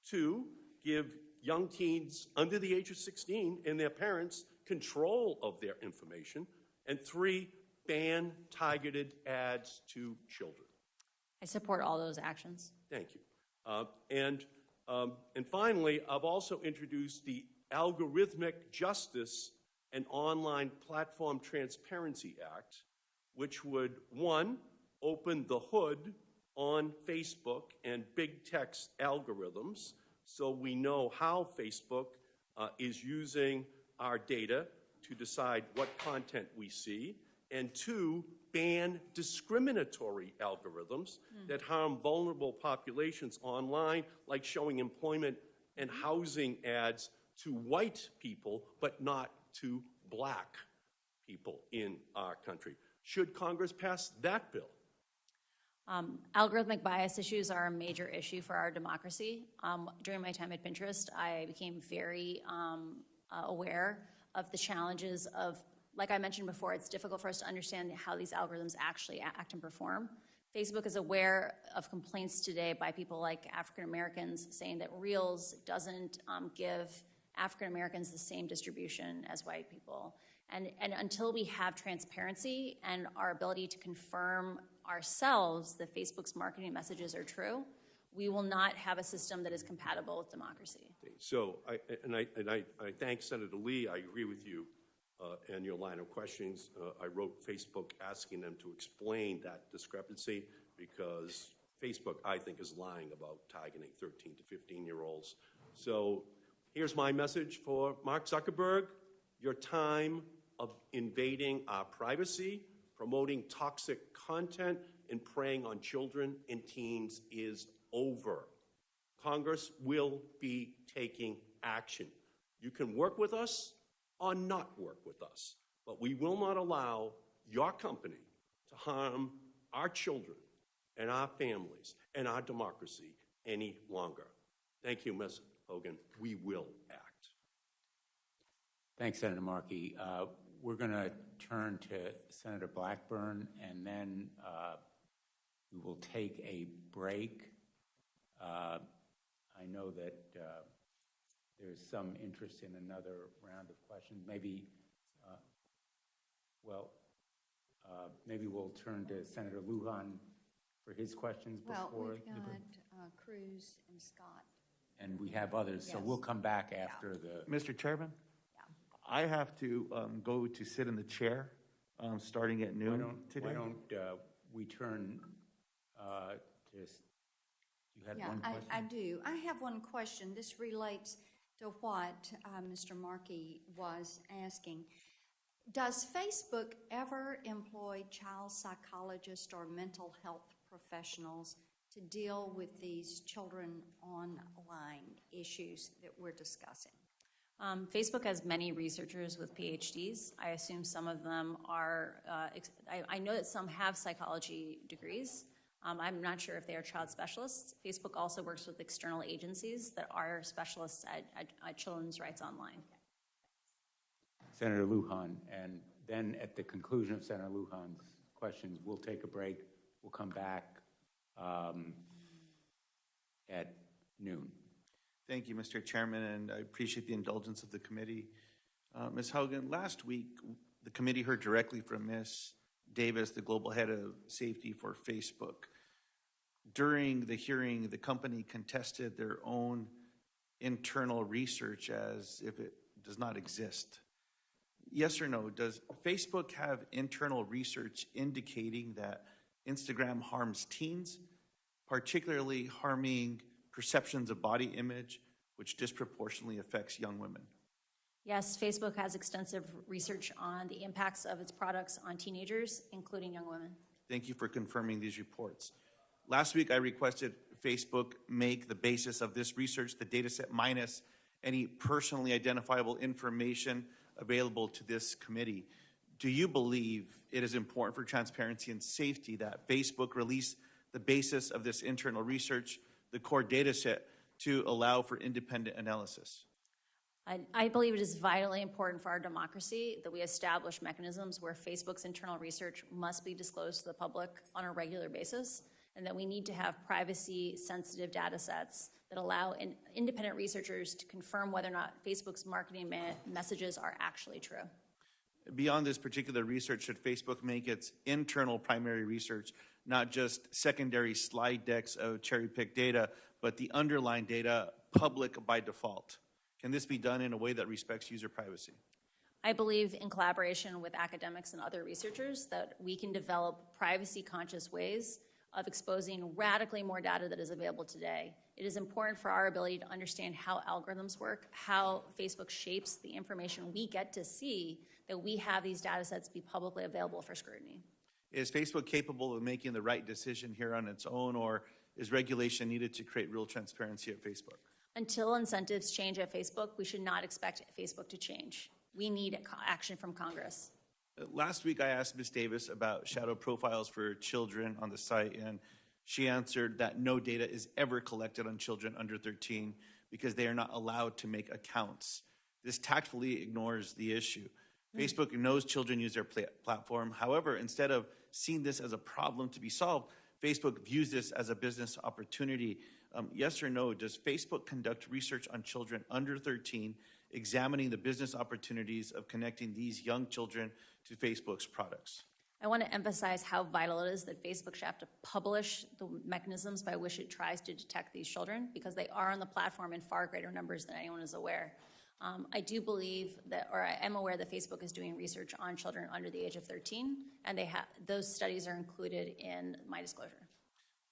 Two, give young teens under the age of 16 and their parents control of their information. And three, ban targeted ads to children. I support all those actions. Thank you. And finally, I've also introduced the Algorithmic Justice and Online Platform Transparency Act, which would, one, open the hood on Facebook and big text algorithms so we know how Facebook is using our data to decide what content we see, and two, ban discriminatory algorithms that harm vulnerable populations online, like showing employment and housing ads to white people, but not to black people in our country. Should Congress pass that bill? Algorithmic bias issues are a major issue for our democracy. During my time at Pinterest, I became very aware of the challenges of, like I mentioned before, it's difficult for us to understand how these algorithms actually act and perform. Facebook is aware of complaints today by people like African Americans saying that Reels doesn't give African Americans the same distribution as white people. And until we have transparency and our ability to confirm ourselves that Facebook's marketing messages are true, we will not have a system that is compatible with democracy. So, I thank Senator Lee. I agree with you and your line of questions. I wrote Facebook asking them to explain that discrepancy because Facebook, I think, is lying about targeting 13 to 15-year-olds. So here's my message for Mark Zuckerberg. Your time of invading our privacy, promoting toxic content, and preying on children and teens is over. Congress will be taking action. You can work with us or not work with us, but we will not allow your company to harm our children and our families and our democracy any longer. Thank you, Ms. Haugen. We will act. Thanks, Senator Markey. We're going to turn to Senator Blackburn, and then we will take a break. I know that there's some interest in another round of questions. Maybe, maybe we'll turn to Senator Lujan for his questions before. Well, we've got Cruz and Scott. And we have others, so Yes. we'll come back after the... Mr. Chairman, I have to go to sit in the chair starting at noon today. Why don't we turn to... You had one question? I do. I have one question. This relates to what Mr. Markey was asking. Does Facebook ever employ child psychologists or mental health professionals to deal with these children online issues that we're discussing? Facebook has many researchers with PhDs. I assume some of them are, I know that some have psychology degrees. I'm not sure if they are child specialists. Facebook also works with external agencies that are specialists at children's rights online. Senator Lujan, and then at the conclusion of Senator Lujan's questions, we'll take a break. We'll come back at noon. Thank you, Mr. Chairman, and I appreciate the indulgence of the committee. Ms. Haugen, last week, the committee heard directly from Ms. Davis, the global head of safety for Facebook. During the hearing, the company contested their own internal research as if it does not exist. Yes or no, does Facebook have internal research indicating that Instagram harms teens, particularly harming perceptions of body image, which disproportionately affects young women? Yes, Facebook has extensive research on the impacts of its products on teenagers, including young women. Thank you for confirming these reports. Last week, I requested Facebook make the basis of this research the data set minus any personally identifiable information available to this committee. Do you believe it is important for transparency and safety that Facebook release the basis of this internal research, the core data set, to allow for independent analysis? I believe it is vitally important for our democracy that we establish mechanisms where Facebook's internal research must be disclosed to the public on a regular basis, and that we need to have privacy-sensitive data sets that allow independent researchers to confirm whether or not Facebook's marketing messages are actually true. Beyond this particular research, should Facebook make its internal primary research not just secondary slide decks of cherry-picked data, but the underlying data public by default? Can this be done in a way that respects user privacy? I believe in collaboration with academics and other researchers that we can develop privacy-conscious ways of exposing radically more data that is available today. It is important for our ability to understand how algorithms work, how Facebook shapes the information we get to see, that we have these data sets be publicly available for scrutiny. Is Facebook capable of making the right decision here on its own, or is regulation needed to create real transparency at Facebook? Until incentives change at Facebook, we should not expect Facebook to change. We need action from Congress. Last week, I asked Ms. Davis about shadow profiles for children on the site, and she answered that no data is ever collected on children under 13 because they are not allowed to make accounts. This tactfully ignores the issue. Facebook knows children use their platform. However, instead of seeing this as a problem to be solved, Facebook views this as a business opportunity. Yes or no, does Facebook conduct research on children under 13, examining the business opportunities of connecting these young children to Facebook's products? I want to emphasize how vital it is that Facebook should have to publish the mechanisms by which it tries to detect these children, because they are on the platform in far greater numbers than anyone is aware. I do believe that, or I am aware that Facebook is doing research on children under the age of 13, and those studies are included in my disclosure.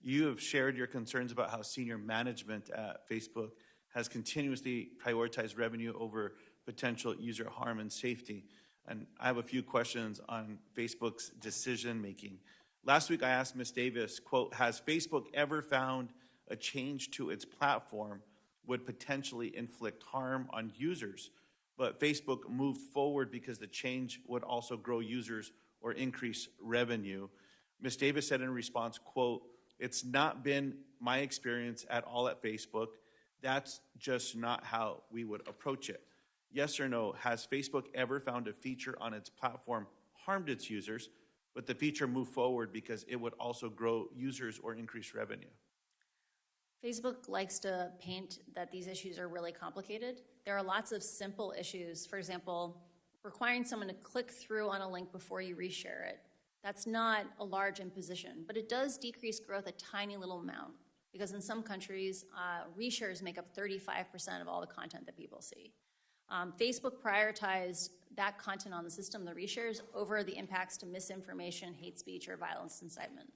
You have shared your concerns about how senior management at Facebook has continuously prioritized revenue over potential user harm and safety. And I have a few questions on Facebook's decision-making. Last week, I asked Ms. Davis, quote, has Facebook ever found a change to its platform would potentially inflict harm on users, but Facebook moved forward because the change would also grow users or increase revenue? Ms. Davis said in response, quote, it's not been my experience at all at Facebook. That's just not how we would approach it. Yes or no, has Facebook ever found a feature on its platform harmed its users, but the feature moved forward because it would also grow users or increase revenue? Facebook likes to paint that these issues are really complicated. There are lots of simple issues. For example, requiring someone to click through on a link before you reshare it. That's not a large imposition, but it does decrease growth a tiny little amount, because in some countries, reshares make up 35% of all the content that people see. Facebook prioritized that content on the system, the reshares, over the impacts to misinformation, hate speech, or violence incitement.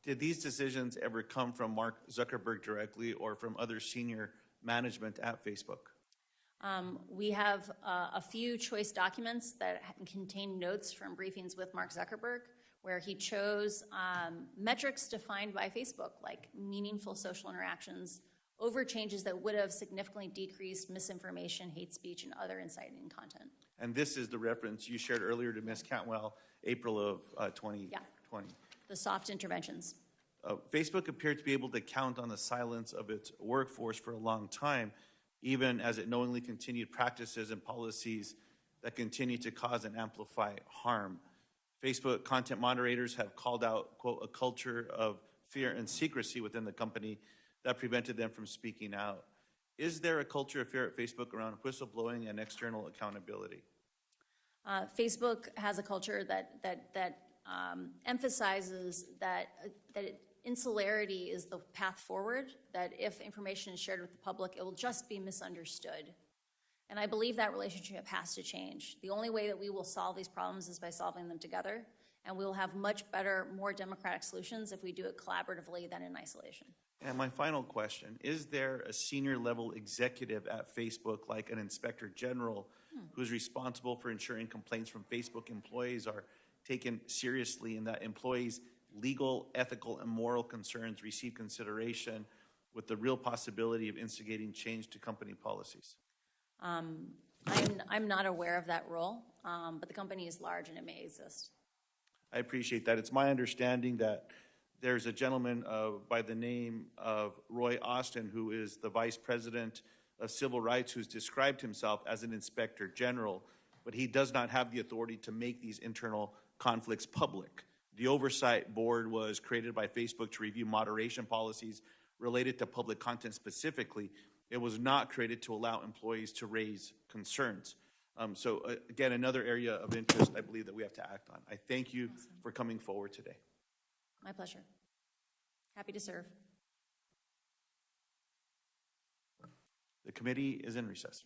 Did these decisions ever come from Mark Zuckerberg directly or from other senior management at Facebook? We have a few choice documents that contain notes from briefings with Mark Zuckerberg, where he chose metrics defined by Facebook, like meaningful social interactions, over changes that would have significantly decreased misinformation, hate speech, and other inciting content. And this is the reference you shared earlier to Ms. Cantwell, April of 2020. Yeah. The soft interventions. Facebook appeared to be able to count on the silence of its workforce for a long time, even as it knowingly continued practices and policies that continue to cause and amplify harm. Facebook content moderators have called out, quote, a culture of fear and secrecy within the company that prevented them from speaking out. Is there a culture of fear at Facebook around whistleblowing and external accountability? Facebook has a culture that emphasizes that it insularity is the path forward, that if information is shared with the public, it will just be misunderstood. And I believe that relationship has to change. The only way that we will solve these problems is by solving them together, and we will have much better, more democratic solutions if we do it collaboratively than in isolation. And my final question, is there a senior level executive at Facebook, like an inspector general, who's responsible for ensuring complaints from Facebook employees are taken seriously and that employees' legal, ethical, and moral concerns receive consideration with the real possibility of instigating change to company policies? I'm not aware of that role, but the company is large and it may exist. I appreciate that. It's my understanding that there's a gentleman by the name of Roy Austin, who is the Vice President of Civil Rights, who's described himself as an Inspector General, but he does not have the authority to make these internal conflicts public. The Oversight Board was created by Facebook to review moderation policies related to public content specifically. It was not created to allow employees to raise concerns. Again, another area of interest I believe that we have to act on. I thank you for coming forward today. My pleasure. Happy to serve. The committee is in recess.